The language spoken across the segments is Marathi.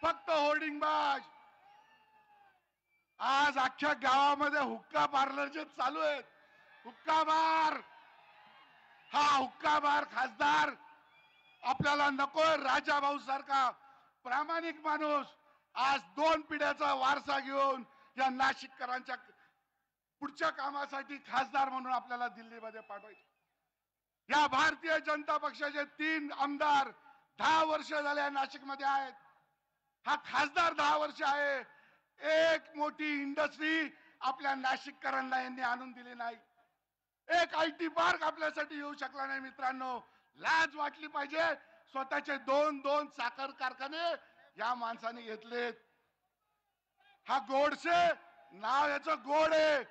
फक्त होर्डिंगबाज। आज अख्ख्या गावामध्ये हुक्का पार्लर जे चालू आहेत, हुक्का बार, हा हुक्का बार खासदार आपल्याला नकोय। राजा भाऊ सारखा प्रामाणिक माणूस आज 2 पिढ्याचा वारसा घेऊन या नाशिककरांच्या पुढच्या कामासाठी खासदार म्हणून आपल्याला दिल्लीमध्ये पाठवायचे। या भारतीय जनता पक्षाचे 3 आमदार 10 वर्ष झाले नाशिकमध्ये आहेत। हा खासदार 10 वर्ष आहे। एक मोठी इंडस्ट्री आपल्या नाशिककरांना यांनी आणून दिली नाही। एक आयटी पार्क आपल्यासाठी येऊ शकला नाही। मित्रांनो, लाज वाटली पाहिजे। स्वतःचे 2 साखर कारखाने या माणसाने घेतलेत। हा गोडसे नाव याचं गोड आहे,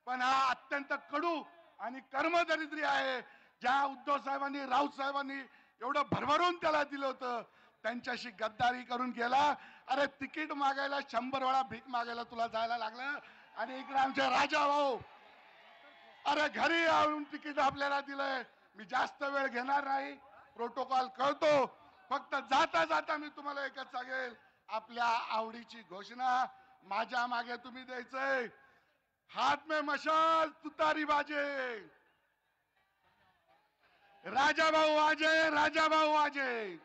पण हा अत्यंत कडू आणि कर्मदरिद्री आहे। ज्या उद्धव साहेबांनी, राऊत साहेबांनी एवढं भरभरून त्याला दिलं होतं, त्यांच्याशी गद्दारी करून गेला। अरे तिकीट मागायला 100 वेळा भीक मागायला तुला जायला लागलं। आणि इकडे आमचे राजा भाऊ, अरे घरी येऊन तिकीट आपल्याला दिलंय। मी जास्त वेळ घेणार नाही, प्रोटोकॉल कळतो। फक्त जाता जाता मी तुम्हाला एकच सांगेल, आपल्या आवडीची घोषणा माझ्या मागे तुम्ही द्यायचंय। हात में मशाल तुतारी बाजे, राजा भाऊ आजे, राजा भाऊ आजे।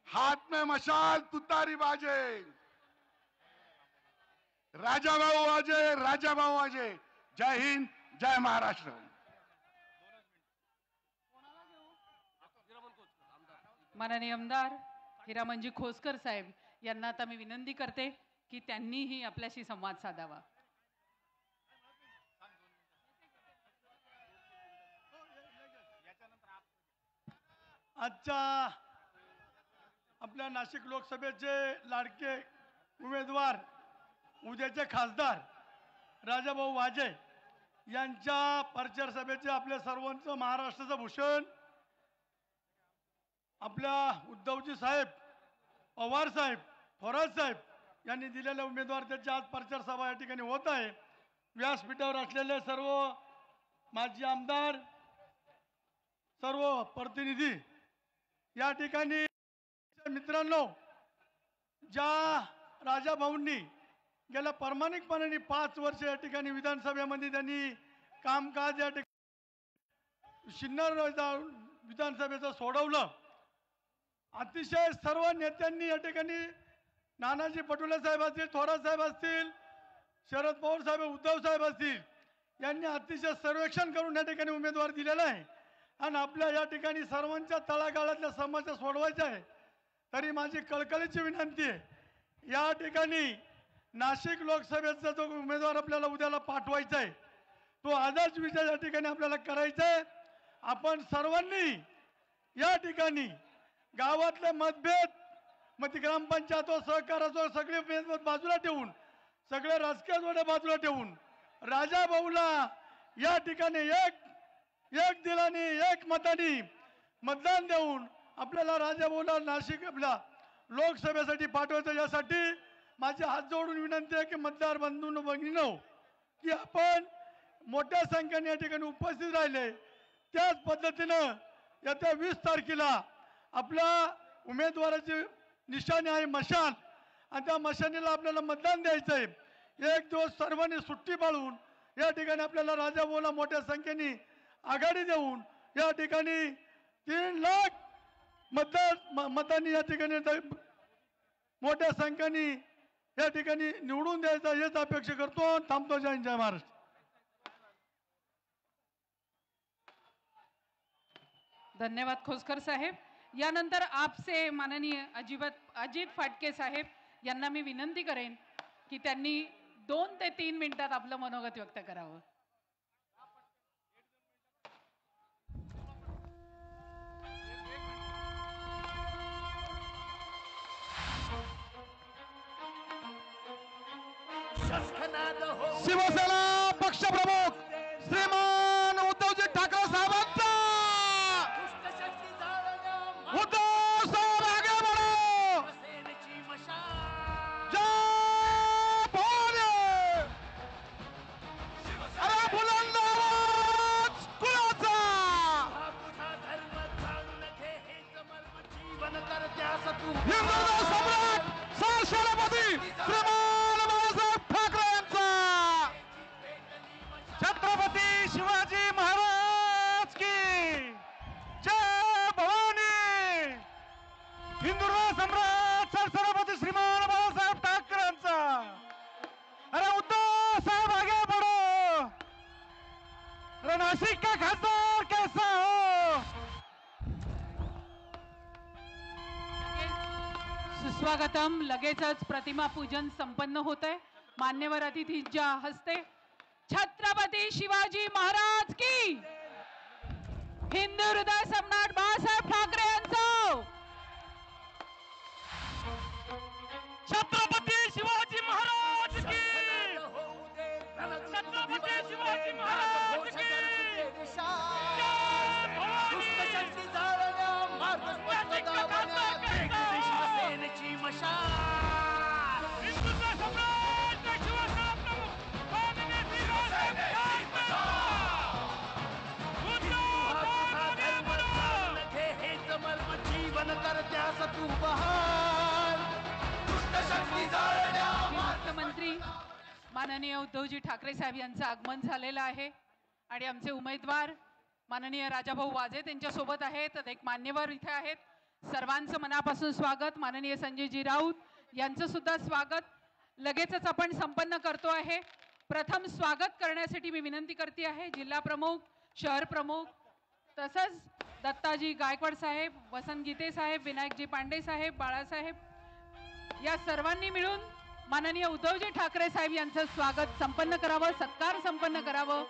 हाथ में मशाल तुतारी बाजे, राजा भाऊ आजे, राजा भाऊ आजे। जय हिंद, जय महाराष्ट्र। माननीय आमदार हिरामनजी खोसकर साहेब यांना आता मी विनंती करते की त्यांनीही आपल्याशी संवाद साधावा। आजच्या आपल्या नाशिक लोकसभेचे लाडके उमेदवार, उद्याचे खासदार राजाभाऊ वाजे यांच्या प्रचार सभेचे आपल्या सर्वांचं महाराष्ट्राचं भूषण आपल्या उद्धवजी साहेब, पवार साहेब, थोरात साहेब यांनी दिलेले उमेदवार त्याची आज प्रचार सभा या ठिकाणी होत आहे। व्यासपीठावर असलेले सर्व माजी आमदार, सर्व प्रतिनिधी या ठिकाणी, मित्रांनो, ज्या राजा भाऊंनी गेल्या प्रामाणिकपणे 5 वर्ष या ठिकाणी विधानसभेमध्ये त्यांनी कामकाज या ठिकाणी सिन्नर विधानसभेचं सोडवलं। अतिशय सर्व नेत्यांनी या ठिकाणी, नानाजी पटोले साहेब असतील, थोरात साहेब असतील, शरद पवार साहेब, उद्धव साहेब असतील, यांनी अतिशय सर्वेक्षण करून या ठिकाणी उमेदवार दिलेला आहे। आणि आपल्या या ठिकाणी सर्वांच्या तळागाळातल्या समस्या सोडवायच्या आहे। तरी माझी कळकळीची विनंती आहे, या ठिकाणी नाशिक लोकसभेचा जो उमेदवार आपल्याला उद्याला पाठवायचा आहे, तो आजच विजय या ठिकाणी आपल्याला करायचा आहे। आपण सर्वांनी या ठिकाणी गावातले मतभेद, मग ती ग्रामपंचायत व सहकार असो, सगळे मतभेद बाजूला ठेवून, सगळे राजकीय जोडे बाजूला ठेवून राजा भाऊला या ठिकाणी एक दिलाने, एक मताने मतदान देऊन आपल्याला राजा भाऊला नाशिक आपल्या लोकसभेसाठी पाठवायचं। यासाठी माझे हात जोडून विनंती आहे की मतदार बंधूंनो, भगिनींनो, की आपण मोठ्या संख्येने या ठिकाणी उपस्थित राहिले। त्याच पद्धतीनं येत्या 20 तारखेला आपल्या उमेदवाराची निशाणी आहे मशाल, आणि त्या मशालीला आपल्याला मतदान द्यायचं आहे। एक दिवस सर्वांनी सुट्टी पाळून या ठिकाणी आपल्याला राजा भाऊला मोठ्या संख्येने आघाडी देऊन या ठिकाणी 3 लाख मतांनी या ठिकाणी मोठ्या संख्येने या ठिकाणी निवडून द्यायचा, हेच अपेक्षा करतो। थांबतो। जय हिंद, जय महाराष्ट्र। धन्यवाद खोसकर साहेब। यानंतर आपसे माननीय अजित फाटके साहेब यांना मी विनंती करेन की त्यांनी 2 ते 3 मिनिटात आपलं मनोगत व्यक्त करावं। शिवसेना पक्षप्रमुख श्रीमान उद्धवजी ठाकरे साहेबांचा, उद्धव साहेब आगे बढ़ो, जय भोले। अरे बुलंद आवाज कुणाचा? हिंदू सम्राट सरसभापती श्रीमान बाळासाहेब ठाकरेंचा. अरे उद्धव साहेब आगे बढ़ो. अरे नाशिक का खासदार कैसा हो. सुस्वागतम. लगेचच प्रतिमा पूजन संपन्न होत आहे. मान्यवर अतिथींच्या हस्ते छत्रपती शिवाजी महाराज की, हिंदू हृदय सम्राट बाळासाहेब ठाकरे यांचं. छत्रपती शिवाजी महाराज की. छत्रपती शिवाजी महाराज की. मुख्यमंत्री माननीय उद्धवजी ठाकरे साहेब यांचं आगमन झालेलं आहे आणि आमचे उमेदवार माननीय राजाभाऊ वाजे त्यांच्या सोबत आहेत. एक मान्यवर इथे आहेत. सर्वांचं मनापासून स्वागत. माननीय संजयजी राऊत यांचं सुद्धा स्वागत लगेचच आपण संपन्न करतो आहे. प्रथम स्वागत करण्यासाठी मी विनंती करते आहे जिल्हा प्रमुख, शहर प्रमुख, तसंच दत्ताजी गायकवाड साहेब, वसंत गीते साहेब, विनायकजी पांडे साहेब, बाळासाहेब या सर्वांनी मिळून माननीय उद्धवजी ठाकरे साहेब यांचं स्वागत संपन्न करावं, सत्कार संपन्न करावं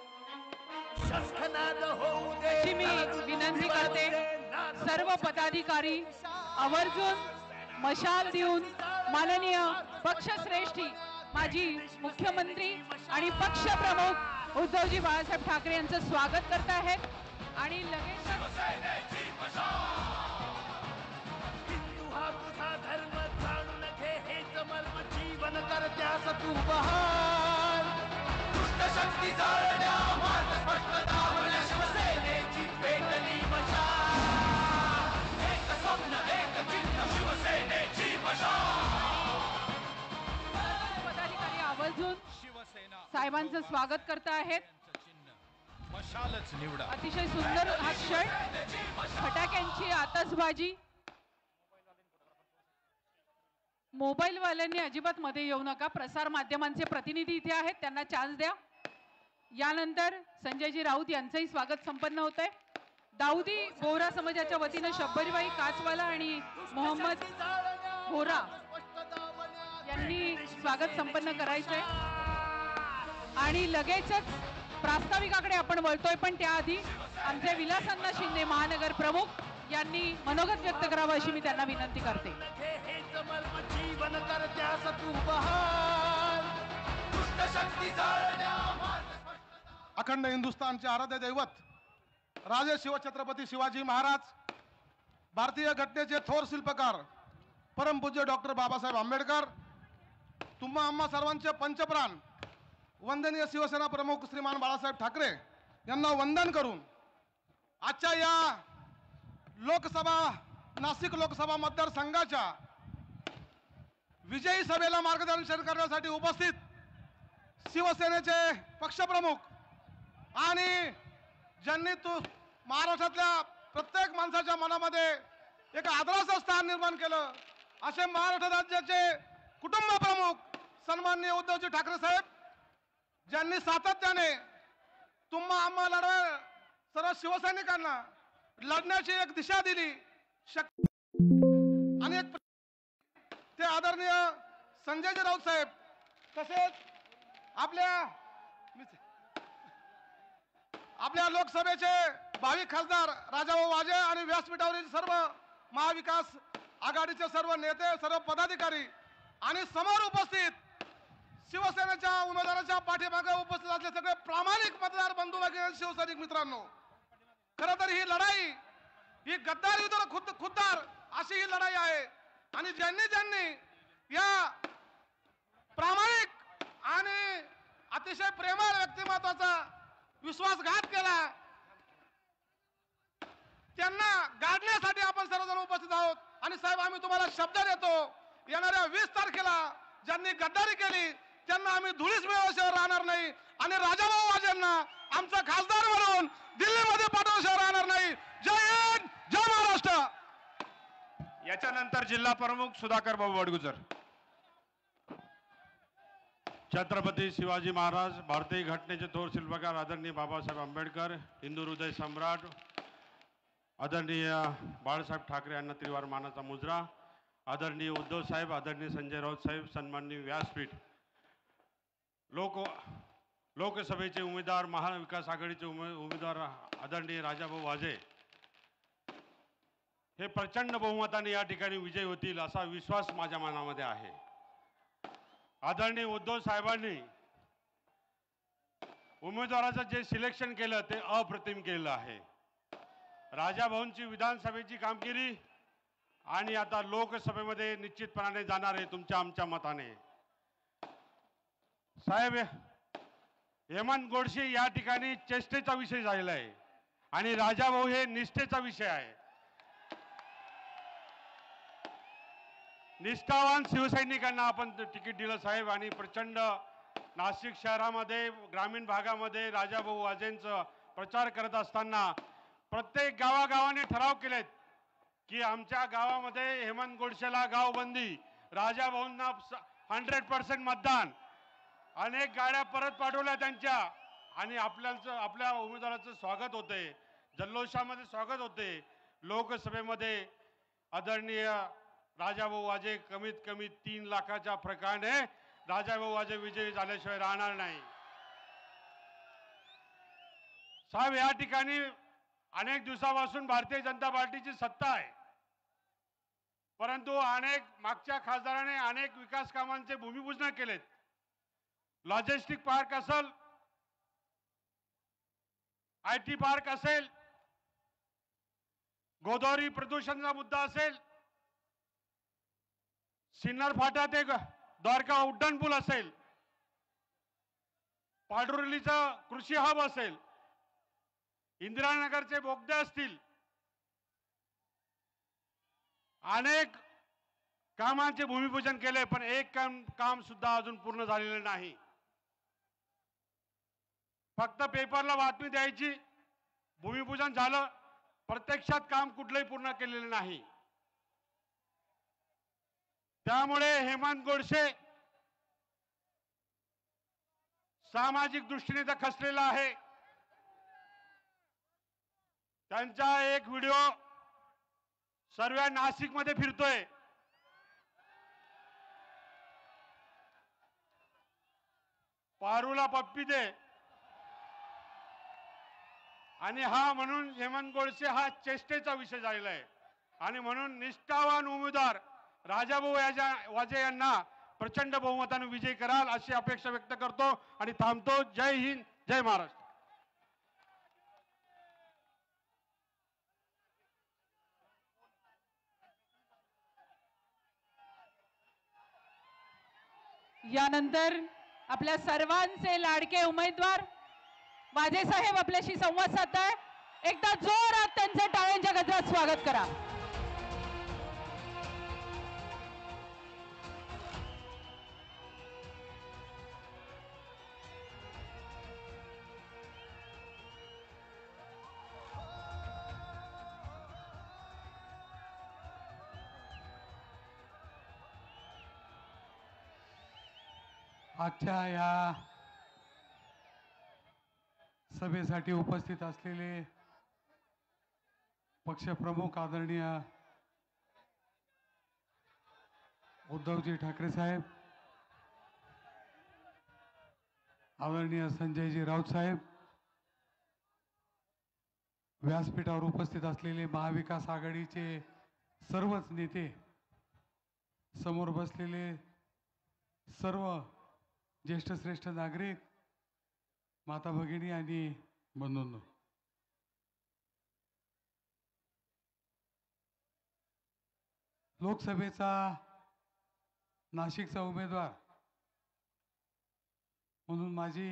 अशी मी विनंती करते. सर्व पदाधिकारी आवर्जून मशाल देऊन माननीय पक्षश्रेष्ठी माजी मुख्यमंत्री आणि पक्ष प्रमुख उद्धवजी बाळासाहेब ठाकरे यांचं स्वागत करत आहेत. आणि लगेच पदाधिकारी आवर्जून साहेबांचं स्वागत करत आहेत. मशालच निवडा. अतिशय सुंदर हा क्षण, फटाक्यांची आतषबाजी. मोबाईल वाल्यांनी अजिबात मध्ये येऊ नका. प्रसार माध्यमांचे प्रतिनिधी इथे आहेत, त्यांना चान्स द्या. यानंतर संजयजी राऊत यांचंही स्वागत संपन्न होत आहे. दाऊदी बोहरा समाजाच्या वतीनं शब्बरीबाई काचवाला आणि मोहम्मद बोहरा यांनी स्वागत संपन्न करायचंय. आणि लगेचच प्रास्ताविकाकडे आपण वळतोय, पण त्याआधी आमचे विलासअण्णा शिंदे महानगर प्रमुख यांनी मनोगत व्यक्त करावं अशी मी त्यांना विनंती करते. अखंड हिंदुस्थानचे आराध्य दैवत राजे शिवछत्रपती शिवाजी महाराज, भारतीय घटनेचे थोर शिल्पकार परमपूज्य डॉक्टर बाबासाहेब आंबेडकर, तुम्हा आम्हा सर्वांचे पंचप्राण वंदनीय शिवसेना प्रमुख श्रीमान बाळासाहेब ठाकरे यांना वंदन करून आजच्या या लोकसभा नाशिक लोकसभा मतदारसंघाच्या विजयी सभेला मार्गदर्शन करण्यासाठी उपस्थित शिवसेनेचे पक्षप्रमुख आणि ज्यांनी महाराष्ट्रातल्या प्रत्येक माणसाच्या मनामध्ये एक आदराचं स्थान निर्माण केलं असे महाराष्ट्र राज्याचे कुटुंब प्रमुख सन्माननीय उद्धवजी ठाकरे साहेब, ज्यांनी सातत्याने तुम्हा आम्हा सर्व शिवसैनिकांना लढण्याची एक दिशा दिली, आणि एक ते आदरणीय संजयजी राऊत साहेब, तसेच आपल्या लोकसभेचे भावी खासदार राजाभाऊ वाजे आणि व्यासपीठावरील सर्व महाविकास आघाडीचे सर्व नेते, सर्व पदाधिकारी आणि समोर उपस्थित शिवसेनेच्या उमेदवाराच्या पाठीमागे उपस्थित असलेले सगळे प्रामाणिक मतदार बंधू भगिनी, शिवसैनिक मित्रांनो, खरं तर ही लढाई ही गद्दार विरुद्ध खुद्दार अशी ही लढाई आहे. आणि ज्यांनी या प्रामाणिक आणि अतिशय प्रेमळ व्यक्तिमत्वाचा विश्वासघात केला त्यांना गाडण्यासाठी आपण सर्वजण उपस्थित आहोत. आणि साहेब, आम्ही तुम्हाला शब्द देतो, येणाऱ्या 20 तारखेला ज्यांनी गद्दारी केली त्यांना आम्ही धुळीस मिळवल्याशिवाय राहणार नाही. आणि राजाभाऊ वाजेंना आमचा खासदार म्हणून दिल्लीमध्ये पाठवल्याशिवाय राहणार नाही. जय हिंद, जय महाराष्ट्र. याच्यानंतर जिल्हा प्रमुख सुधाकर भाऊ वडगुजर. छत्रपती शिवाजी महाराज, भारतीय घटनेचे थोर शिल्पकार आदरणीय बाबासाहेब आंबेडकर, हिंदू हृदय सम्राट आदरणीय बाळासाहेब ठाकरे यांना त्रिवार मानाचा मुजरा, आदरणीय उद्धव साहेब, आदरणीय संजय राऊत साहेब, सन्माननीय व्यासपीठ, लोकसभेचे उमेदवार, महाविकास आघाडीचे उमेदवार आदरणीय राजाभाऊ वाजे हे प्रचंड बहुमताने या ठिकाणी विजयी होतील असा विश्वास माझ्या मनामध्ये आहे. आदरणीय उद्धव साहेबांनी उमेदवाराचं जे सिलेक्शन केलं ते अप्रतिम केलं आहे. राजाभाऊंची विधानसभेची कामगिरी आणि आता लोकसभेमध्ये निश्चितपणाने जाणार आहे तुमच्या आमच्या मताने. साहेब, हेमंत गोडसे या ठिकाणी चेष्टेचा विषय झालेला आहे आणि राजाभाऊ हे निष्ठेचा विषय आहे. निष्ठावान शिवसैनिकांना आपण तिकीट दिलं साहेब आणि प्रचंड नाशिक शहरामध्ये ग्रामीण भागामध्ये राजाभाऊ वाजेंचा प्रचार करत असताना प्रत्येक गावागावाने ठराव केलेत की आमच्या गावामध्ये हेमंत गोडसेला गावबंदी, राजाभाऊंना 100% मतदान. अनेक गाड्या परत पाठवल्या त्यांच्या आणि आपल्या उमेदवाराचं स्वागत होते, जल्लोषामध्ये स्वागत होते. लोकसभेमध्ये आदरणीय राजाभाऊ वाजे कमीत कमी 3 लाखाच्या फरकाने राजाभाऊ वाजे विजयी झाल्याशिवाय राहणार नाही. साहेब, या ठिकाणी अनेक दिवसापासून भारतीय जनता पार्टीची सत्ता आहे, परंतु अनेक मागच्या खासदाराने अनेक विकास कामांचे भूमिपूजन केलेत. लॉजिस्टिक पार्क असेल, IT पार्क असेल, गोदावरी प्रदूषणाचा मुद्दा असेल, सिन्नर फाटा ते द्वारका उड्डाणपूल असेल, पाडुर्लीचा कृषी हब असेल, इंदिरानगरचे बोगदे असतील, अनेक कामांचे भूमिपूजन केले, पण एक काम सुद्धा अजून पूर्ण झालेलं नाही. फक्त पेपरला बातमी द्यायची, भूमिपूजन झालं, प्रत्यक्षात काम कुठलंही पूर्ण केलेलं नाही. त्यामुळे हेमंत गोडसे सामाजिक दृष्टीने तर खचलेला आहे. त्यांचा एक व्हिडिओ सर्व नाशिकमध्ये फिरतोय. पारूला पप्पी दे आणि हा म्हणून हेमंत गोडसे हा चेष्टेचा विषय झालेला आहे आणि म्हणून निष्ठावान उमेदवार राजाभाऊ वाजे यांना प्रचंड बहुमताने विजयी कराल अशी अपेक्षा व्यक्त करतो आणि थांबतो. जय हिंद, जय महाराष्ट्र. यानंतर आपल्या सर्वांचे लाडके उमेदवार वाजे साहेब आपल्याशी संवाद साधताय. एकदा जोरात त्यांचं टाळ्यांच्या गजरात स्वागत करा. आजच्या या सभेसाठी उपस्थित असलेले पक्षप्रमुख आदरणीय उद्धवजी ठाकरे साहेब, आदरणीय संजयजी राऊत साहेब, व्यासपीठावर उपस्थित असलेले महाविकास आघाडीचे सर्वच नेते, समोर बसलेले सर्व ज्येष्ठ श्रेष्ठ नागरिक, माता भगिनी आणि बंधूंनो, लोकसभेचा नाशिकचा उमेदवार म्हणून माझी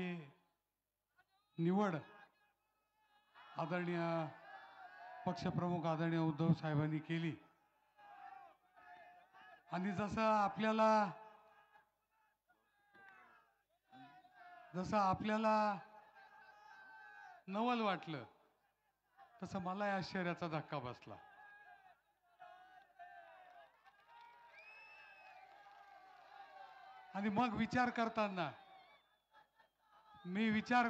निवड आदरणीय पक्षप्रमुख आदरणीय उद्धव साहेबांनी केली आणि जसं आपल्याला नवल वाटलं तसं मला या आश्चर्याचा धक्का बसला. आणि मग विचार करताना मी विचार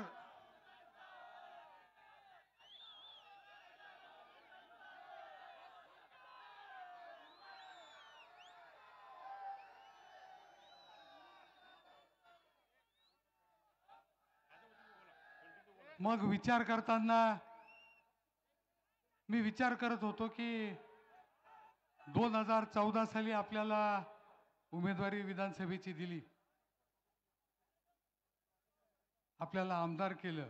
मग विचार करताना मी विचार करत होतो की 2014 साली आपल्याला उमेदवारी विधानसभेची दिली, आपल्याला आमदार केलं.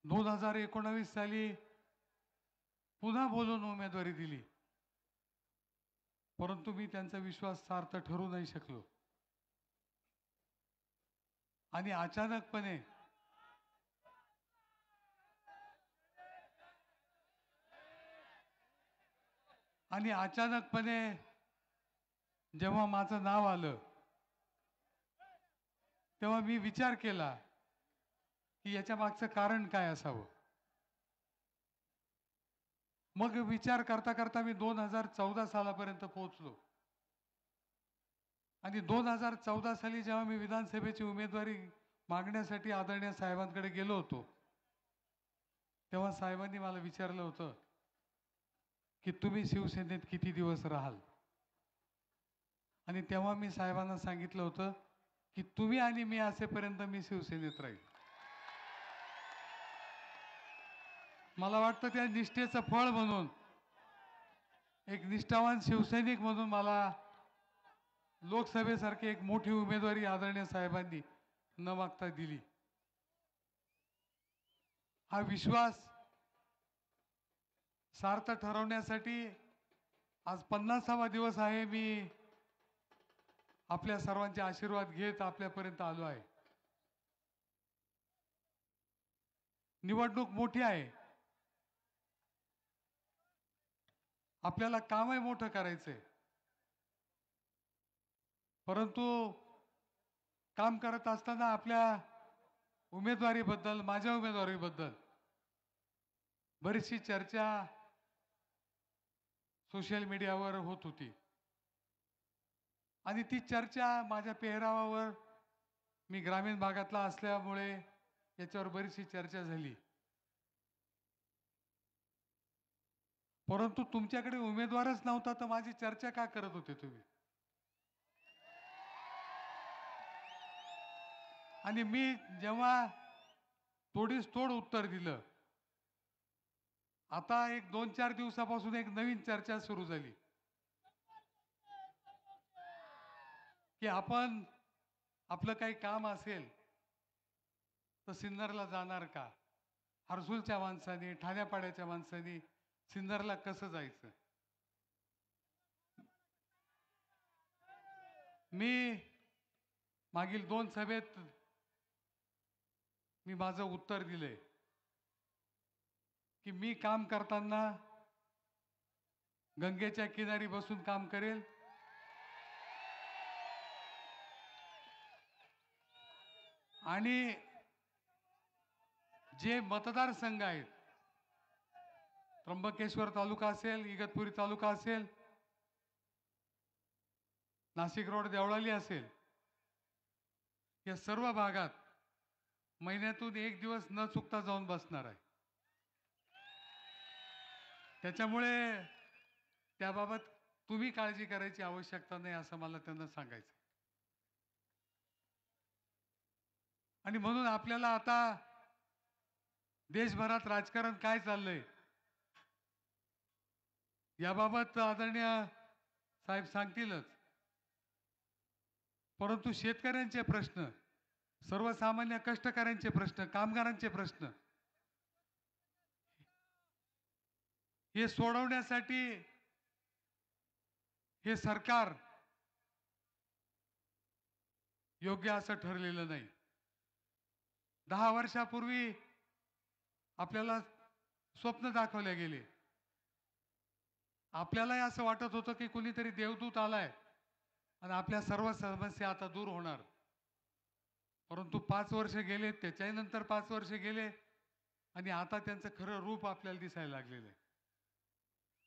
2019 साली पुन्हा बोलून उमेदवारी दिली, परंतु मी त्यांचा विश्वास सार्थ ठरू नाही शकलो. आणि अचानकपणे जेव्हा माझं नाव आलं तेव्हा मी विचार केला की याच्या मागचं कारण काय असावं. मग विचार करता करता मी 2014 सालापर्यंत पोहोचलो. आणि 2014 साली जेव्हा मी विधानसभेची उमेदवारी मागण्यासाठी आदरणीय साहेबांकडे गेलो होतो, तेव्हा साहेबांनी मला विचारलं होतं की तुम्ही शिवसेनेत किती दिवस राहाल. आणि तेव्हा मी साहेबांना सांगितलं होतं की तुम्ही आणि मी असेपर्यंत मी शिवसेनेत राहील. मला वाटतं त्या निष्ठेचं फळ म्हणून, एक निष्ठावान शिवसैनिक म्हणून मला लोकसभेसारखी एक मोठी उमेदवारी आदरणीय साहेबांनी न मागता दिली. हा विश्वास सार्थ ठरवण्यासाठी आज 50वा दिवस आहे. मी आपल्या सर्वांचे आशीर्वाद घेत आपल्यापर्यंत आलो आहे. निवडणूक मोठी आहे, आपल्याला कामही मोठं करायचंय, परंतु काम करत असताना आपल्या उमेदवारीबद्दल, माझ्या उमेदवारीबद्दल बरीचशी चर्चा सोशल मीडियावर होत होती. आणि ती चर्चा माझ्या पेहरावावर, मी ग्रामीण भागातला असल्यामुळे याच्यावर बरीचशी चर्चा झाली. परंतु तुमच्याकडे उमेदवारच नव्हता तर माझी चर्चा का करत होते तुम्ही? आणि मी जेव्हा तोडीस तोड उत्तर दिलं, आता एक 2-4 दिवसापासून एक नवीन चर्चा सुरू झाली की आपण आपलं काही काम असेल तर सिन्नरला जाणार का? हर्सुलच्या माणसाने, ठाण्यापाड्याच्या माणसाने सिन्नरला कसं जायचं? मी मागील 2 सभेत मी माझं उत्तर दिलंय की मी काम करताना गंगेच्या किनारी बसून काम करेल, आणि जे मतदारसंघ आहेत, त्र्यंबकेश्वर तालुका असेल, इगतपुरी तालुका असेल, नाशिक रोड देवळाली असेल, या सर्व भागात महिन्यातून 1 दिवस न चुकता जाऊन बसणार आहे. त्याच्यामुळे त्याबाबत तुम्ही काळजी करायची आवश्यकता नाही असं मला त्यांना सांगायचं. आणि म्हणून आपल्याला आता देशभरात राजकारण काय चाललंय याबाबत आदरणीय साहेब सांगतीलच, परंतु शेतकऱ्यांचे प्रश्न, सर्वसामान्य कष्टकऱ्यांचे प्रश्न, कामगारांचे प्रश्न हे सोडवण्यासाठी हे सरकार योग्य असं ठरलेलं नाही. 10 वर्षापूर्वी आपल्याला स्वप्न दाखवले गेले. आपल्यालाही असं वाटत होतं की कुणीतरी देवदूत आलाय आणि आपल्या सर्व समस्या आता दूर होणार. परंतु 5 वर्ष गेले, त्याच्याही नंतर 5 वर्ष गेले आणि आता त्यांचं खरं रूप आपल्याला दिसायला लागलेलं आहे.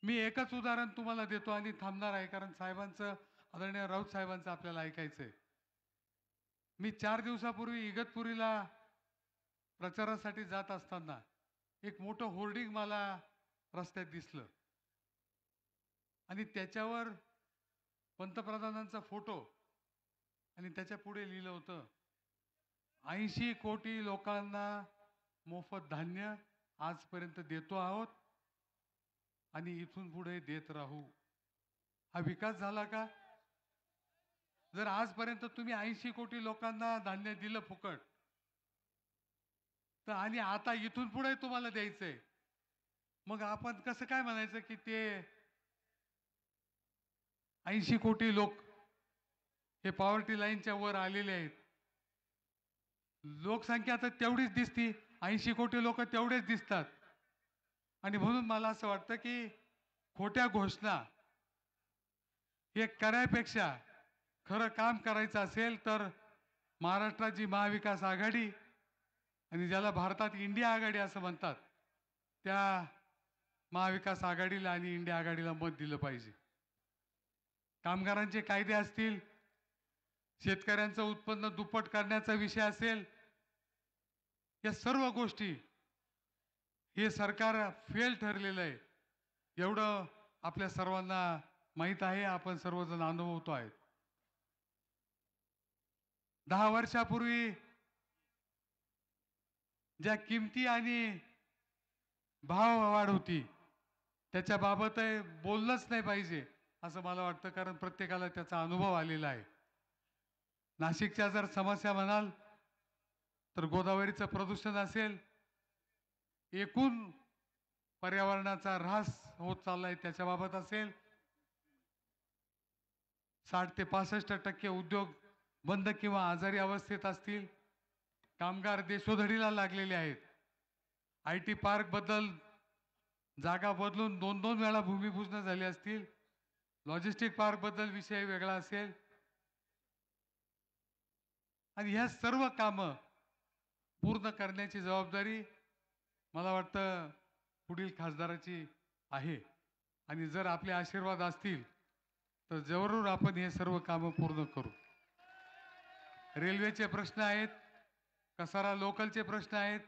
मी एकच उदाहरण तुम्हाला देतो आणि थांबणार आहे, कारण साहेबांचं आदरणीय राऊत साहेबांचं आपल्याला ऐकायचं आहे. मी 4 दिवसापूर्वी इगतपुरीला प्रचारासाठी जात असताना एक मोठं होर्डिंग मला रस्त्यात दिसलं आणि त्याच्यावर पंतप्रधानांचा फोटो आणि त्याच्या पुढे लिहिलं होतं 80 कोटी लोकांना मोफत धान्य आजपर्यंत देतो आहोत आणि इथून पुढे देत राहू. हा विकास झाला का? जर आजपर्यंत तुम्ही 80 कोटी लोकांना धान्य दिलं फुकट तर आणि आता इथून पुढे तुम्हाला द्यायचंय, मग आपण कसं काय म्हणायचं की ते 80 कोटी लोक हे पॉवर्टी लाईनच्या वर आलेले आहेत? लोकसंख्या तर तेवढीच दिसती, 80 कोटी लोक तेवढेच दिसतात. आणि म्हणून मला असं वाटतं की खोट्या घोषणा हे करायपेक्षा खरं काम करायचं असेल तर महाराष्ट्राची महाविकास आघाडी आणि ज्याला भारतात इंडिया आघाडी असं म्हणतात त्या महाविकास आघाडीला आणि इंडिया आघाडीला मत दिलं पाहिजे. कामगारांचे कायदे असतील, शेतकऱ्यांचं उत्पन्न दुप्पट करण्याचा विषय असेल, या सर्व गोष्टी हे सरकार फेल ठरलेलं आहे एवढं आपल्या सर्वांना माहीत आहे. आपण सर्वजण अनुभवतो आहेत. 10 वर्षापूर्वी ज्या किमती आणि भाव वाढ होती त्याच्या बाबत बोललंच नाही पाहिजे असं मला वाटतं, कारण प्रत्येकाला त्याचा अनुभव आलेला आहे. नाशिकच्या जर समस्या म्हणाल तर गोदावरीचं प्रदूषण असेल, एकूण पर्यावरणाचा ऱ्हास होत चाललाय त्याच्याबाबत असेल, 60 ते 65% उद्योग बंद किंवा आजारी अवस्थेत असतील, कामगार देशोधडीला लागलेले आहेत, IT पार्क बद्दल जागा बदलून 2-2 वेळा भूमिपूजन झाली असतील, लॉजिस्टिक पार्क बद्दल विषय वेगळा असेल, आणि ह्या सर्व कामं पूर्ण करण्याची जबाबदारी मला वाटतं पुढील खासदाराची आहे. आणि जर आपले आशीर्वाद असतील तर जरूर आपण हे सर्व कामं पूर्ण करू. रेल्वेचे प्रश्न आहेत, कसारा लोकलचे प्रश्न आहेत.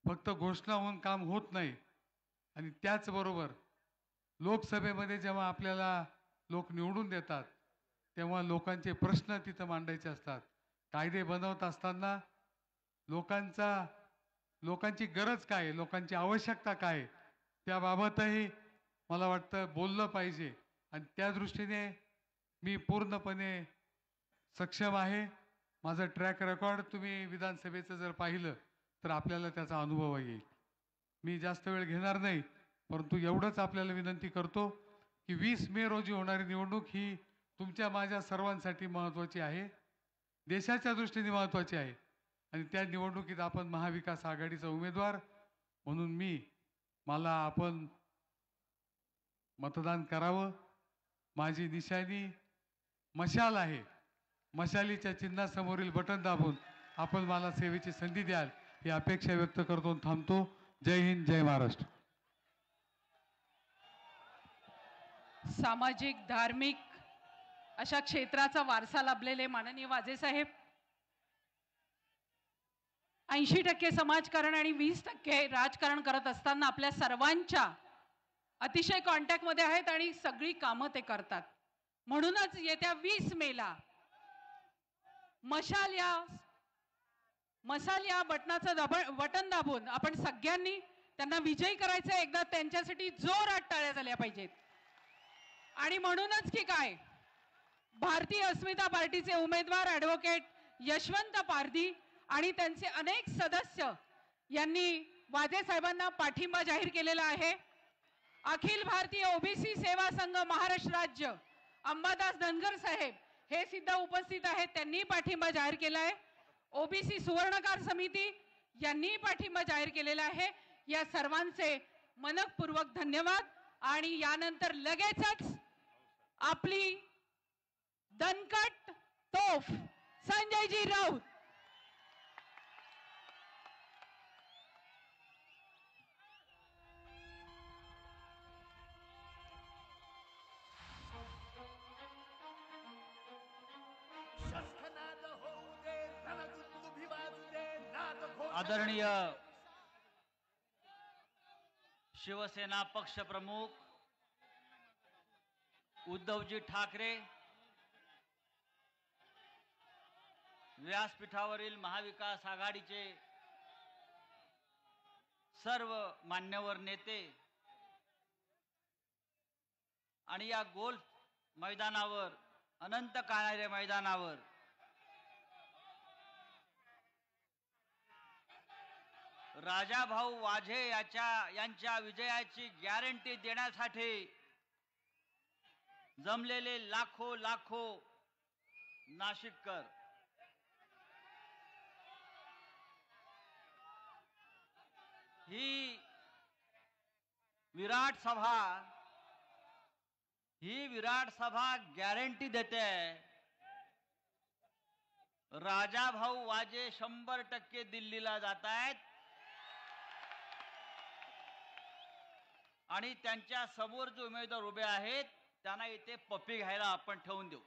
फक्त घोषणा होऊन काम होत नाही. आणि त्याचबरोबर लोकसभेमध्ये जेव्हा आपल्याला लोक निवडून देतात तेव्हा लोकांचे प्रश्न तिथं मांडायचे असतात. कायदे बनवत असताना लोकांची गरज काय, लोकांची आवश्यकता काय, त्याबाबतही मला वाटतं बोललं पाहिजे. आणि त्या दृष्टीने मी पूर्णपणे सक्षम आहे. माझं ट्रॅक रेकॉर्ड तुम्ही विधानसभेचं जर पाहिलं तर आपल्याला त्याचा अनुभव येईल. मी जास्त वेळ घेणार नाही, परंतु एवढंच आपल्याला विनंती करतो की 20 मे रोजी होणारी निवडणूक ही तुमच्या माझ्या सर्वांसाठी महत्त्वाची आहे, देशाच्या दृष्टीने महत्त्वाची आहे. आणि त्या निवडणुकीत आपण महाविकास आघाडीचा उमेदवार म्हणून मला आपण मतदान करावं. माझी निशाणी मशाल आहे. मशालीच्या चिन्हासमोरील बटन दाबून आपण मला सेवेची संधी द्याल ही अपेक्षा व्यक्त करतो. थांबतो. जय हिंद, जय महाराष्ट्र. सामाजिक धार्मिक अशा क्षेत्राचा वारसा लाभलेले माननीय वाजे साहेब 80% समाजकारण आणि 20% राजकारण करत असताना आपल्या सर्वांच्या अतिशय कॉन्टॅक्टमध्ये आहेत आणि सगळी कामं ते करतात. म्हणूनच येत्या 20 मेला मशाल या बटनाचं बटन दाबून आपण सगळ्यांनी त्यांना विजयी करायचं. एकदा त्यांच्यासाठी जोरात टाळ्या झाल्या पाहिजेत. आणि म्हणूनच की काय, भारतीय अस्मिता पार्टीचे उमेदवार ॲडव्होकेट यशवंत पारधी आणि त्यांचे अनेक सदस्य यांनी वाजे साहेबांना पाठिंबा जाहीर केलेला आहे. अखिल भारतीय ओबीसी सेवा संघ महाराष्ट्र राज्य अंबादास धनगर साहेब हे सुद्धा उपस्थित आहेत, त्यांनी पाठिंबा जाहीर केला आहे. ओबीसी सुवर्णकार समिती यांनी पाठिंबा जाहीर केलेला आहे. या सर्वांचे मनपूर्वक धन्यवाद. आणि यानंतर लगेचच आपली दणकट तोफ संजयजी राऊत. आदरणीय शिवसेना पक्षप्रमुख उद्धवजी ठाकरे, व्यासपीठावरील महाविकास आघाडीचे सर्व मान्यवर नेते आणि या गोल्फ मैदानावर, अनंत काळाऱ्या मैदानावर राजाभाऊ वाझे यांच्या विजयाची गॅरंटी देण्यासाठी जमलेले लाखो लाखो नाशिककर, ही विराट सभा गॅरंटी देते राजाभाऊ वाजे 100% दिल्लीला जात आहेत आणि त्यांच्या समोर जे उमेदवार उभे आहेत त्यांना इथे पप्पी घ्यायला आपण ठेवून देऊ.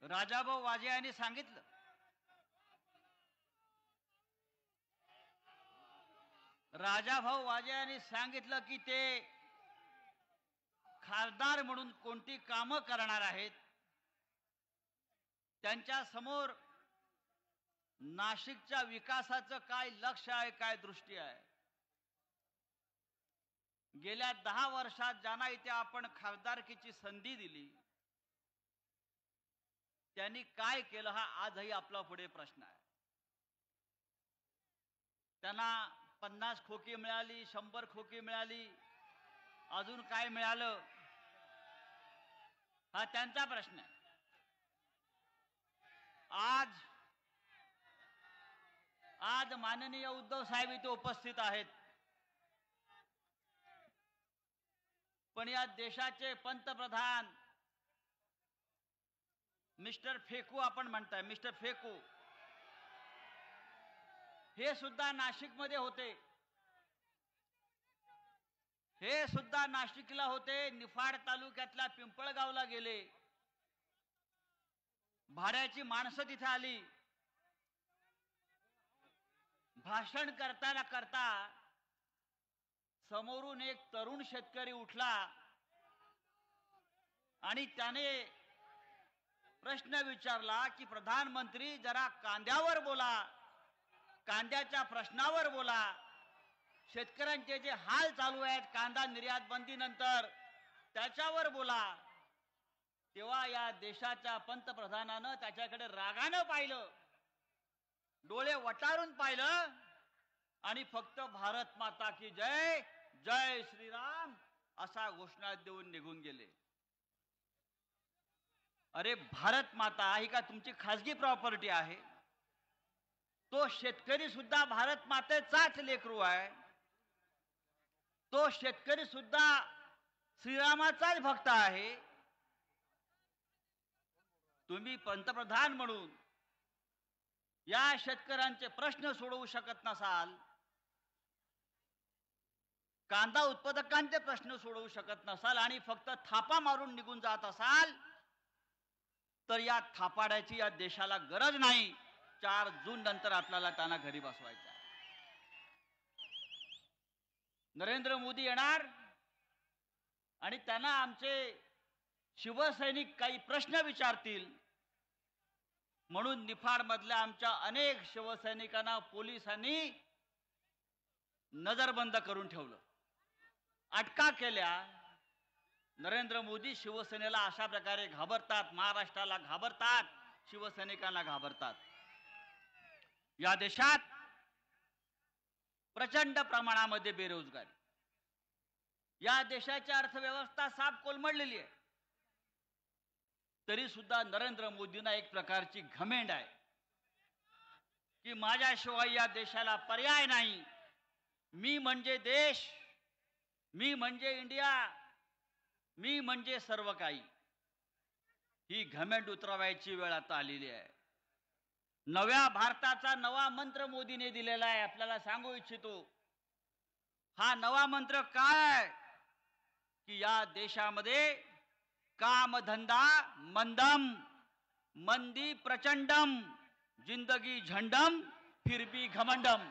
राजाभाऊ वाजे यांनी सांगितलं, की ते खासदार म्हणून कोणती कामं करणार आहेत. त्यांच्या समोर नाशिकच्या विकासाचं काय लक्ष्य आहे, काय दृष्टी आहे. गेल्या 10 वर्षात ज्यांना इथे आपण खासदारकीची संधी दिली त्यांनी काय केलं हा आजही आपला पुढे प्रश्न आहे. त्यांना 50 खोकी मिळाली, 100 खोकी मिळाली, अजून काय मिळालं हा त्यांचा प्रश्न आहे. आज माननीय उद्धव साहेब इथे उपस्थित आहेत, पण या देशाचे पंतप्रधान मिस्टर फेकू आपण म्हणताय, मिस्टर फेकू हे सुद्धा नाशिकमध्ये होते. हे सुद्धा नाशिकला होते. निफाड तालुक्यातल्या पिंपळगावला गेले. भाड्याची माणसं तिथे आली. भाषण करता समोरून एक तरुण शेतकरी उठला आणि त्याने प्रश्न विचारला की प्रधानमंत्री जरा कांद्यावर बोला, कांद्याच्या प्रश्नावर बोला. शेतकऱ्यांचे जे हाल चालू आहेत कांदा निर्यात बंदी नंतर त्याच्यावर बोला. तेव्हा या देशाच्या पंतप्रधानानं त्याच्याकडे रागानं पाहिलं, डोळे वटारून पाहिलं आणि फक्त भारत माता की जय, जय श्रीराम असा घोषणा देऊन निघून गेले. अरे भारत माता ही का तुमची खासगी प्रॉपर्टी आहे? तो शेतकरी सुद्धा भारत मातेचाच लेकरू आहे. तो शेतकरी सुद्धा श्रीरामाचाच भक्त आहे. तुम्ही पंतप्रधान म्हणून या शेतकऱ्यांचे प्रश्न सोडवू शकत नसाल, कांदा उत्पादकांचे प्रश्न सोडवू शकत नसाल आणि फक्त थापा मारून निघून जात असाल तर या थापाड्याची या देशाला गरज नाही. 4 जून नंतर आपल्याला त्यांना घरी बसवायचं आहे. नरेंद्र मोदी येणार आणि त्यांना आमचे शिवसैनिक काही प्रश्न विचारतील म्हणून निफाड मधल्या आमच्या अनेक शिवसैनिकांना पोलिसांनी नजरबंद करून ठेवलं, अटका केल्या. नरेंद्र मोदी शिवसेनेला अशा प्रकारे घाबरतात, महाराष्ट्राला घाबरतात, शिवसैनिकांना घाबरतात. या देशात प्रचंड प्रमाणामध्ये बेरोजगारी, या देशाची अर्थव्यवस्था साफ कोलमडलेली आहे. तरी सुद्धा नरेंद्र मोदींना एक प्रकारची घमेंड आहे की माझ्याशिवाय या देशाला पर्याय नाही. मी म्हणजे देश, मी म्हणजे इंडिया, मी म्हणजे सर्व काही. ही घमेंड उतरवायची वेळ आता आलेली आहे. नव्या भारताचा नवा मंत्र मोदीने दिलेला आहे. आपल्याला सांगू इच्छितो, हा नवा मंत्र काय की या देशामध्ये कामधंदा मंदम, मंदी प्रचंडम, जिंदगी झंडम, फिर भी घमंडम,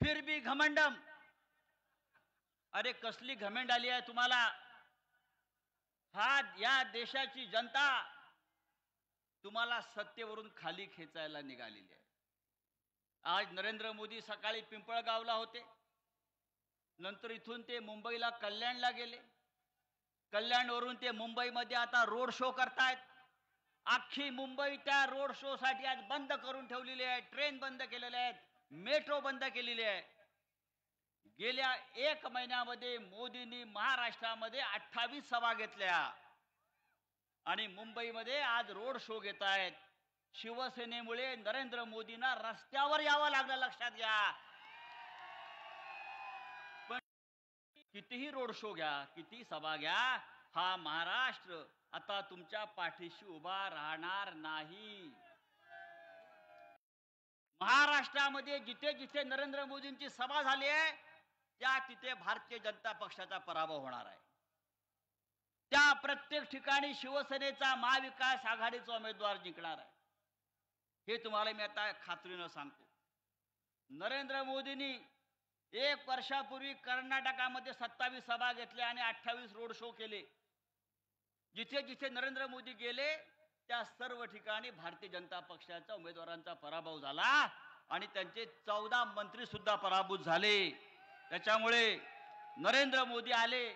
फिर भी घमंडम. अरे कसली घमेंड आली आहे तुम्हाला? या देशाची जनता तुम्हाला सत्तेवरून खाली खेचायला निघालेली आहे. आज नरेंद्र मोदी सकाळी पिंपळगावला होते, नंतर इथून ते मुंबईला कल्याणला गेले, कल्याणवरून ते मुंबईमध्ये आता रोड शो करतायत. अख्खी मुंबई त्या रोड शो साठी आज बंद करून ठेवलेली आहे. ट्रेन बंद केलेल्या आहेत, मेट्रो बंद केलेली आहे. गेल्या 1 महिन्यामध्ये मोदींनी महाराष्ट्रामध्ये 28 सभा घेतल्या आणि मुंबईमध्ये आज रोड शो घेत आहेत. शिवसेनेमुळे नरेंद्र मोदींना रस्त्यावर यावं लागलं, लक्षात घ्या. पण कितीही रोड शो घ्या, किती सभा घ्या, हा महाराष्ट्र आता तुमच्या पाठीशी उभा राहणार नाही. महाराष्ट्रामध्ये जिथे जिथे नरेंद्र मोदींची सभा झाली आहे त्या तिथे भारतीय जनता पक्षाचा पराभव होणार आहे. त्या प्रत्येक ठिकाणी शिवसेनेचा महाविकास आघाडीचा उमेदवार जिंकणार आहे. हे तुम्हाला मी आता खात्रीनं सांगतो. नरेंद्र मोदींनी 1 वर्षापूर्वी कर्नाटकामध्ये 27 सभा घेतल्या आणि 28 रोड शो केले. जिथे जिथे नरेंद्र मोदी गेले त्या सर्व ठिकाणी भारतीय जनता पक्षाच्या उमेदवारांचा पराभव झाला आणि त्यांचे 14 मंत्री सुद्धा पराभूत झाले. त्याच्यामुळे नरेंद्र मोदी आले